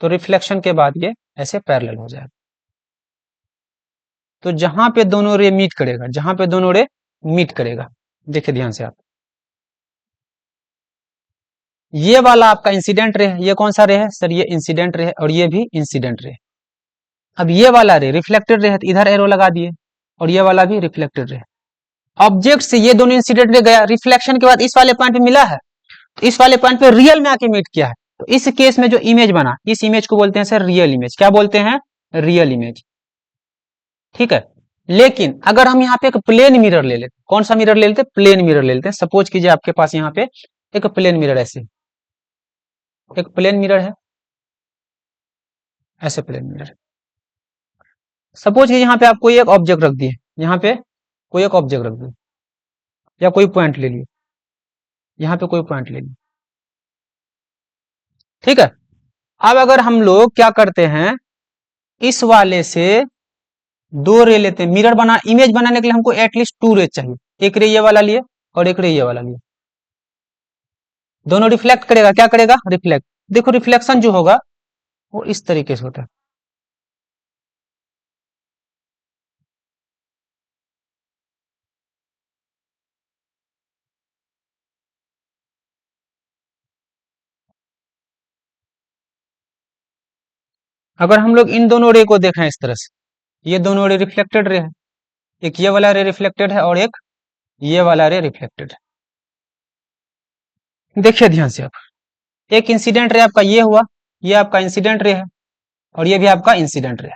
[SPEAKER 1] तो रिफ्लेक्शन के बाद ये ऐसे पैरेलल हो जाएगा। तो जहां पे दोनों रे मीट करेगा, जहां पे दोनों रे मीट करेगा, देखिए ध्यान से आप, ये वाला आपका इंसिडेंट रे है। ये कौन सा रे है सर, ये इंसिडेंट रे है, और ये भी इंसिडेंट रे है। अब ये वाला रे रिफ्लेक्टेड रे है, तो इधर एरो लगा दिए, और ये वाला भी रिफ्लेक्टेड रे है। ऑब्जेक्ट से ये दोनों इंसिडेंट रे गया, रिफ्लेक्शन के बाद इस वाले पॉइंट पे मिला है, तो इस वाले पॉइंट पे रियल में आके मीट किया है। तो इस केस में जो इमेज बना, इस इमेज को बोलते हैं सर रियल इमेज। क्या बोलते हैं? रियल इमेज, ठीक है। लेकिन अगर हम यहाँ पे एक प्लेन मिरर ले लेते, कौन सा मिरर ले लेते? प्लेन मिरर ले लेते हैं। सपोज कीजिए आपके पास यहाँ पे एक प्लेन मिरर, ऐसे एक प्लेन मिरर है, ऐसे प्लेन मिरर। सपोज कीजिए यहाँ पे आप कोई एक ऑब्जेक्ट रख दिए, यहाँ पे कोई एक ऑब्जेक्ट रख दिए, या कोई पॉइंट ले लिए, यहाँ पे कोई पॉइंट ले लिए, ठीक है। अब अगर हम लोग क्या करते हैं, इस वाले से दो रे लेते हैं, मिरर बना, इमेज बनाने के लिए हमको एटलीस्ट टू रे चाहिए, एक रे ये वाला लिए और एक रे ये वाला लिए, दोनों रिफ्लेक्ट करेगा, क्या करेगा? रिफ्लेक्ट। देखो रिफ्लेक्शन जो होगा वो इस तरीके से होता है, अगर हम लोग इन दोनों रे को देखें इस तरह से, ये दोनों रे रिफ्लेक्टेड रे है, एक ये वाला रे रिफ्लेक्टेड है और एक ये वाला रे रिफ्लेक्टेड है। देखिए ध्यान से आप, एक इंसिडेंट रे आपका ये हुआ, ये आपका इंसिडेंट रे है, और ये भी आपका इंसिडेंट रे है,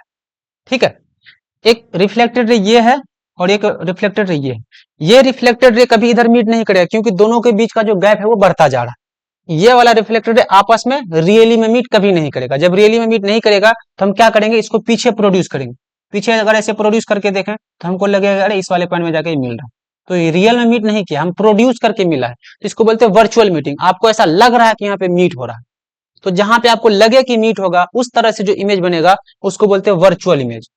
[SPEAKER 1] ठीक है। एक रिफ्लेक्टेड रे ये है और एक रिफ्लेक्टेड रे ये है। ये रिफ्लेक्टेड रे कभी इधर मीट नहीं करेगा, क्योंकि दोनों के बीच का जो गैप है वो बढ़ता जा रहा है। ये वाला रिफ्लेक्टेड रे आपस में रियली में मीट कभी नहीं करेगा। जब रियली में मीट नहीं करेगा तो हम क्या करेंगे, इसको पीछे प्रोड्यूस करेंगे। पीछे अगर ऐसे प्रोड्यूस करके देखें तो हमको लगेगा अरे इस वाले पॉइंट में जाके मिल रहा है, तो ये रियल में मीट नहीं किया, हम प्रोड्यूस करके मिला है, तो इसको बोलते हैं वर्चुअल मीटिंग। आपको ऐसा लग रहा है कि यहाँ पे मीट हो रहा है, तो जहां पे आपको लगे कि मीट होगा उस तरह से जो इमेज बनेगा उसको बोलते हैं virtual image,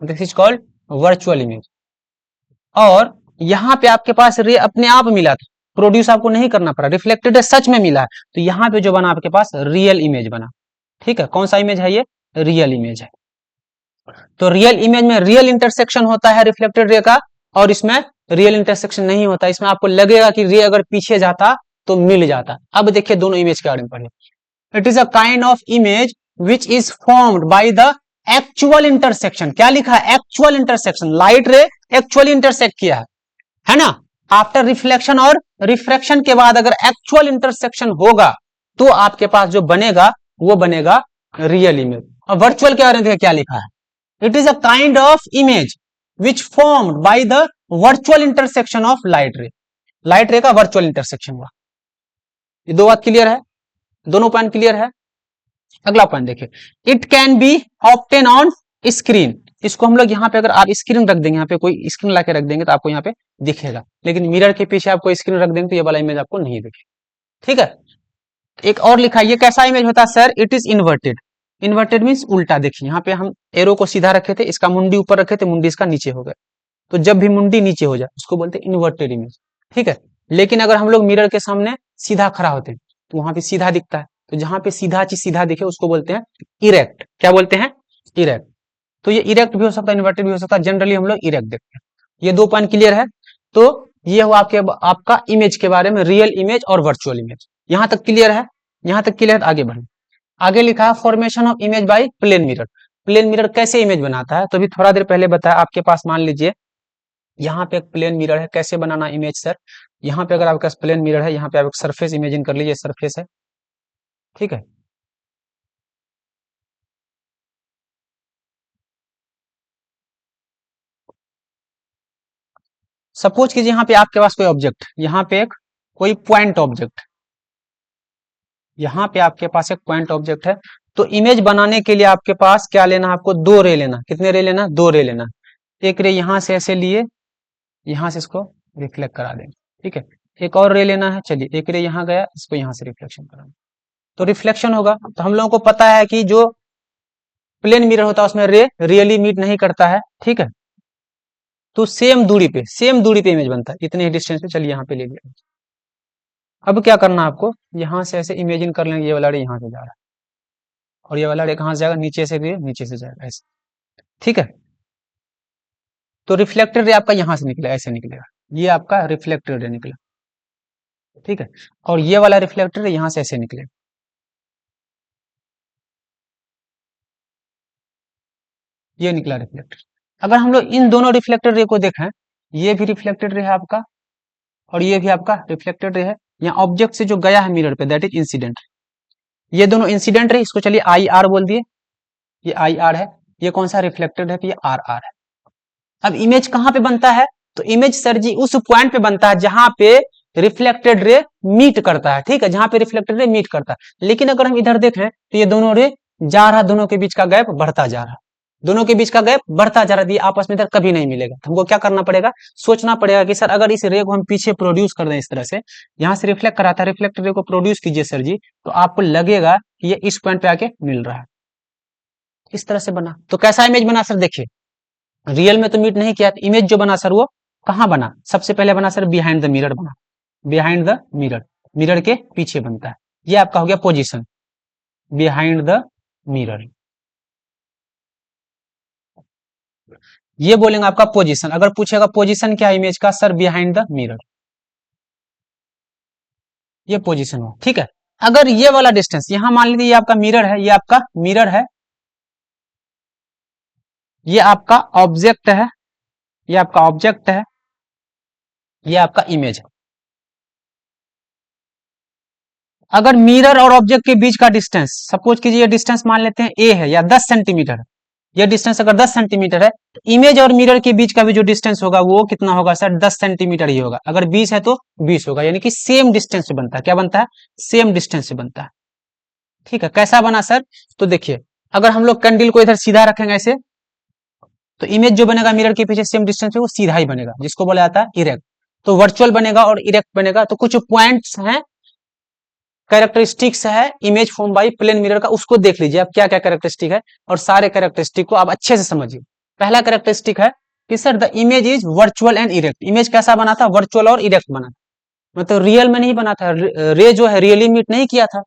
[SPEAKER 1] this is called virtual image. और यहाँ पे आपके पास रे अपने आप मिला था, प्रोड्यूस आपको नहीं करना पड़ा, रिफ्लेक्टेड सच में मिला है, तो यहाँ पे जो बना आपके पास रियल इमेज बना, ठीक है। कौन सा इमेज है? ये रियल इमेज है। तो रियल इमेज में रियल इंटरसेक्शन होता है रिफ्लेक्टेड रे का और इसमें रियल इंटरसेक्शन नहीं होता, इसमें आपको लगेगा कि रे अगर पीछे जाता तो मिल जाता। अब देखिए दोनों इमेज के बारे में पढ़े। It is a kind of image which is formed by the actual intersection. क्या लिखा है? Actual intersection. लाइट रे एक्चुअली इंटरसेक्ट किया है ना। आफ्टर रिफ्लेक्शन और रिफ्रैक्शन के बाद अगर एक्चुअल इंटरसेक्शन होगा तो आपके पास जो बनेगा वो बनेगा रियल इमेज। और वर्चुअल के बारे में क्या लिखा है? It is a kind of image which formed by the virtual intersection of light रे। लाइट रे का वर्चुअल इंटरसेक्शन हुआ। ये दो बात क्लियर है, दोनों पॉइंट क्लियर है। अगला पॉइंट देखिए, it can be obtain on screen. इसको हम लोग यहाँ पे अगर आप स्क्रीन रख देंगे, यहाँ पे कोई स्क्रीन ला के रख देंगे तो आपको यहाँ पे दिखेगा, लेकिन मिरर के पीछे आपको स्क्रीन रख देंगे तो ये वाला इमेज आपको नहीं दिखेगा। ठीक है। एक और लिखा है, ये कैसा इमेज होता है sir? It is inverted. Inverted means उल्टा। देखिए यहाँ पे हम एरो को सीधा रखे थे, इसका मुंडी ऊपर रखे थे, मुंडी इसका नीचे हो गया, तो जब भी मुंडी नीचे हो जाए उसको बोलते हैं इन्वर्टेड इमेज। ठीक है। लेकिन अगर हम लोग मिरर के सामने सीधा खड़ा होते हैं तो वहां पे सीधा दिखता है, तो जहां पे सीधा चीज सीधा दिखे उसको बोलते हैं इरेक्ट। क्या बोलते हैं? इरेक्ट। तो ये इरेक्ट भी हो सकता है, इन्वर्टेड भी हो सकता है, जनरली हम लोग इरेक्ट देखते हैं। ये दो पॉइंट क्लियर है। तो ये हुआ आपका इमेज के बारे में, रियल इमेज और वर्चुअल इमेज। यहां तक क्लियर है? यहां तक क्लियर है, आगे बढ़े। आगे लिखा है formation of image by plane mirror. Plane mirror कैसे इमेज बनाता है? तो अभी थोड़ा देर पहले बताया आपके पास, मान लीजिए यहाँ पे एक प्लेन मिरर है। कैसे बनाना इमेज सर? यहाँ पे अगर आपके पास प्लेन मिरर है, यहाँ पे आप एक सरफेस इमेजिन कर लीजिए, सरफेस है। ठीक है। सपोज कीजिए यहाँ पे आपके पास कोई ऑब्जेक्ट, यहाँ पे एक कोई पॉइंट ऑब्जेक्ट, यहाँ पे आपके पास एक पॉइंट ऑब्जेक्ट है। तो इमेज बनाने के लिए आपके पास क्या लेना है? आपको दो रे लेना। कितने रे लेना? दो रे लेना। एक रे यहाँ से ऐसे लिए, यहाँ से इसको रिफ्लेक्ट करा देंगे। ठीक है। एक और रे लेना है, चलिए एक रे यहाँ गया, इसको यहाँ से रिफ्लेक्शन करा, तो रिफ्लेक्शन होगा। तो हम लोगों को पता है कि जो प्लेन मिरर होता है उसमें रे रियली मीट नहीं करता है। ठीक है। तो सेम दूरी पे इमेज बनता है, इतने ही डिस्टेंस पे। चलिए यहाँ पे ले लिया। अब क्या करना है आपको? यहाँ से ऐसे इमेजिन कर लेंगे, ये वाला रे यहाँ से जा रहा है और ये वाला रे कहाँ से जाएगा? नीचे से रे नीचे से जाएगा ऐसे। ठीक है। तो रिफ्लेक्टेड रे आपका यहाँ से निकलेगा, ऐसे निकलेगा। ये आपका रिफ्लेक्टेड रे निकला। ठीक है। और ये वाला रिफ्लेक्टेड रे यहाँ से ऐसे निकलेगा। ये निकला रिफ्लेक्टेड। अगर हम लोग इन दोनों रिफ्लेक्टेड रे को देखें, ये भी रिफ्लेक्टेड रे है आपका और ये भी आपका रिफ्लेक्टेड रे है। यहाँ ऑब्जेक्ट से जो गया है मिरर पे, दैट इज इंसिडेंट। ये दोनों इंसिडेंट रे, इसको चलिए आई आर बोल दिए। ये आई आर है, ये कौन सा? रिफ्लेक्टेड है, तो ये आर आर है। अब इमेज कहां पे बनता है? तो इमेज सर जी उस पॉइंट पे बनता है जहां पे रिफ्लेक्टेड रे मीट करता है। ठीक है, जहां पे रिफ्लेक्टेड रे मीट करता है। लेकिन अगर हम इधर देखें तो ये दोनों रे जा रहा, दोनों के बीच का गैप बढ़ता जा रहा, दोनों के बीच का गैप बढ़ता जा रहा है, आपस में इधर कभी नहीं मिलेगा। तो हमको क्या करना पड़ेगा? सोचना पड़ेगा कि सर अगर इस रे को हम पीछे प्रोड्यूस कर दें, इस तरह से यहाँ से रिफ्लेक्ट कराता है, रिफ्लेक्टेड रे को प्रोड्यूस कीजिए सर जी, तो आपको लगेगा कि ये इस पॉइंट पे आके मिल रहा है। इस तरह से बना। तो कैसा इमेज बना सर? देखिए रियल में तो मीट नहीं किया, इमेज जो बना सर वो कहां बना? सबसे पहले बना सर बिहाइंड द मिरर बना। बिहाइंड द मिरर, मिरर के पीछे बनता है। ये आपका हो गया पोजीशन, बिहाइंड द मिरर। ये बोलेंगे आपका पोजीशन। अगर पूछेगा पोजीशन क्या इमेज का? सर बिहाइंड द मिरर, ये पोजीशन हो। ठीक है। अगर ये वाला डिस्टेंस यहां मान लीजिए, ये आपका मिरर है, ये आपका मिरर है, ये आपका ऑब्जेक्ट है, ये आपका ऑब्जेक्ट है, ये आपका इमेज है। अगर मिरर और ऑब्जेक्ट के बीच का डिस्टेंस, सपोज कीजिए ये डिस्टेंस मान लेते हैं ए है या 10 सेंटीमीटर है, ये डिस्टेंस अगर 10 सेंटीमीटर है, तो इमेज और मिरर के बीच का भी जो डिस्टेंस होगा वो कितना होगा सर? 10 सेंटीमीटर ही होगा। अगर 20 है तो 20 होगा, यानी कि सेम डिस्टेंस से बनता है। क्या बनता है? सेम डिस्टेंस से बनता है। ठीक है। कैसा बना सर? तो देखिए अगर हम लोग कैंडल को इधर सीधा रखेंगे ऐसे, तो इमेज जो बनेगा मिरर के पीछे सेम डिस्टेंस पे वो सीधा ही बनेगा, जिसको बोला जाता है इरेक्ट। तो वर्चुअल बनेगा और इरेक्ट बनेगा। तो कुछ पॉइंट्स हैं, कैरेक्टरिस्टिक्स है image form by plane mirror का, उसको देख लीजिए आप क्या क्या कैरेक्टरिस्टिक है, और सारे कैरेक्टरिस्टिक को आप अच्छे से समझिए। पहला कैरेक्टरिस्टिक है कि sir the image is virtual and erect. Image कैसा बना था? वर्चुअल और इरेक्ट बना था, मतलब रियल में नहीं बना था। रे जो है रियली मीट नहीं किया था,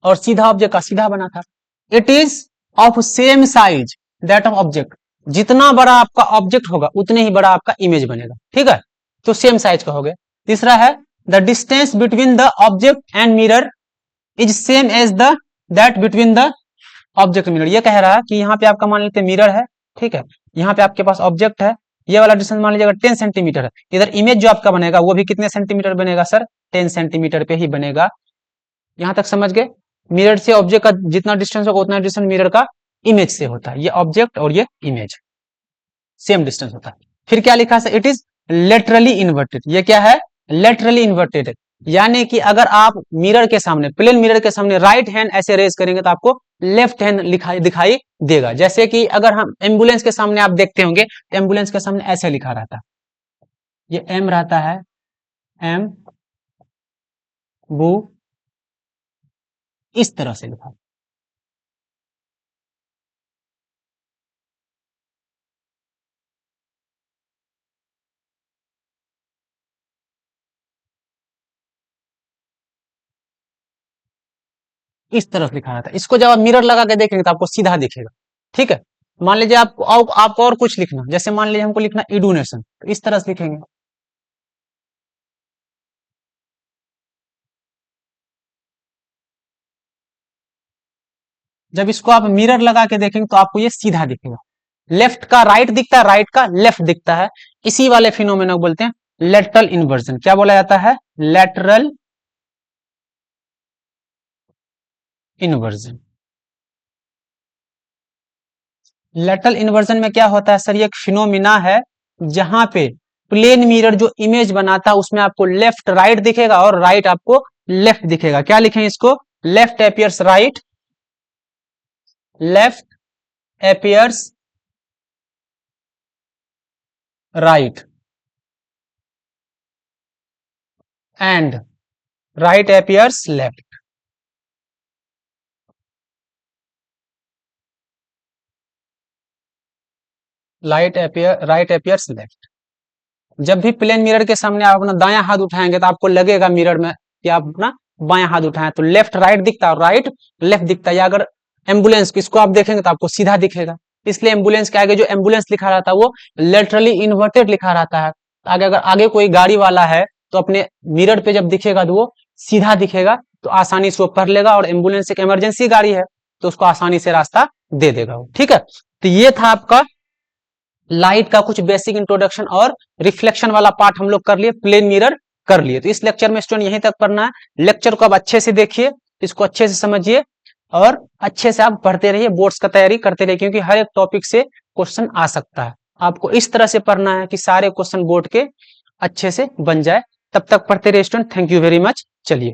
[SPEAKER 1] और सीधा ऑब्जेक्ट का सीधा बना था। It is of same size that of object. जितना बड़ा आपका ऑब्जेक्ट होगा उतने ही बड़ा आपका इमेज बनेगा, ठीक है। तो सेम साइज का हो गया। तीसरा है the distance between the object and mirror is same as the that between the object mirror. ये कह रहा है कि यहाँ पे आपका मान लेते मिरर है, ठीक है, यहाँ पे आपके पास ऑब्जेक्ट है, ये वाला डिस्टेंस मान लीजिएगा 10 सेंटीमीटर है, इधर इमेज जो आपका बनेगा वो भी कितने सेंटीमीटर बनेगा सर, 10 सेंटीमीटर पे ही बनेगा। यहां तक समझ गए। मिरर से ऑब्जेक्ट का जितना डिस्टेंस होगा उतना डिस्टेंस मिरर का इमेज से होता है। ये ऑब्जेक्ट और ये इमेज सेम डिस्टेंस होता है। फिर क्या लिखा है, इट इज लेटरली इन्वर्टेड। ये क्या है, लेटरली इन्वर्टेड है, यानी कि अगर आप मिरर के सामने, प्लेन मिरर के सामने राइट हैंड ऐसे रेज करेंगे तो आपको लेफ्ट हैंड दिखाई देगा। जैसे कि अगर हम एम्बुलेंस के सामने आप देखते होंगे, एम्बुलेंस के सामने ऐसे लिखा रहता है, ये एम रहता है, एम बू, इस तरह से लिखा, इस तरफ लिखा रहता है। इसको जब आप मिरर लगा के देखेंगे तो आपको सीधा दिखेगा, ठीक है। मान लीजिए आपको और कुछ लिखना, जैसे मान लीजिए हमको लिखना इडुनेशन, तो इस तरह से लिखेंगे। जब इसको आप मिरर लगा के देखेंगे तो आपको ये सीधा दिखेगा, लेफ्ट का राइट दिखता है, राइट का लेफ्ट दिखता है। इसी वाले फिनोमेना को बोलते हैं लेटरल इन्वर्जन। क्या बोला जाता है, लेटरल इन्वर्जन। लेटरल इन्वर्जन में क्या होता है सर, ये एक फिनोमिना है जहां पे प्लेन मिरर जो इमेज बनाता है उसमें आपको लेफ्ट राइट दिखेगा और राइट आपको लेफ्ट दिखेगा। क्या लिखें इसको, left appears right, left appears right and right appears left. Right appears left. जब भी प्लेन मिरर के सामने आप अपना दायां हाथ उठाएंगे तो आपको लगेगा मिरर में कि आप अपना बायां हाथ उठाएं, तो लेफ्ट राइट दिखता है और राइट लेफ्ट दिखता है। या अगर एम्बुलेंस इसको आप देखेंगे तो आपको सीधा दिखेगा, इसलिए एम्बुलेंस के आगे जो एम्बुलेंस लिखा रहता है वो लेटरली इन्वर्टेड लिखा रहता है। आगे अगर आगे कोई गाड़ी वाला है तो अपने मिरर पे जब दिखेगा तो वो सीधा दिखेगा, तो आसानी से वो पढ़ लेगा, और एम्बुलेंस एक इमरजेंसी गाड़ी है तो उसको आसानी से रास्ता दे देगा वो, ठीक है। तो ये था आपका लाइट का कुछ बेसिक इंट्रोडक्शन, और रिफ्लेक्शन वाला पार्ट हम लोग कर लिए, प्लेन मिरर कर लिए। तो इस लेक्चर में स्टूडेंट यहीं तक पढ़ना है। लेक्चर को अब अच्छे से देखिए, इसको अच्छे से समझिए और अच्छे से आप पढ़ते रहिए, बोर्ड्स का तैयारी करते रहिए, क्योंकि हर एक टॉपिक से क्वेश्चन आ सकता है। आपको इस तरह से पढ़ना है कि सारे क्वेश्चन बोर्ड के अच्छे से बन जाए। तब तक पढ़ते रहिए student. Thank you very much. चलिए।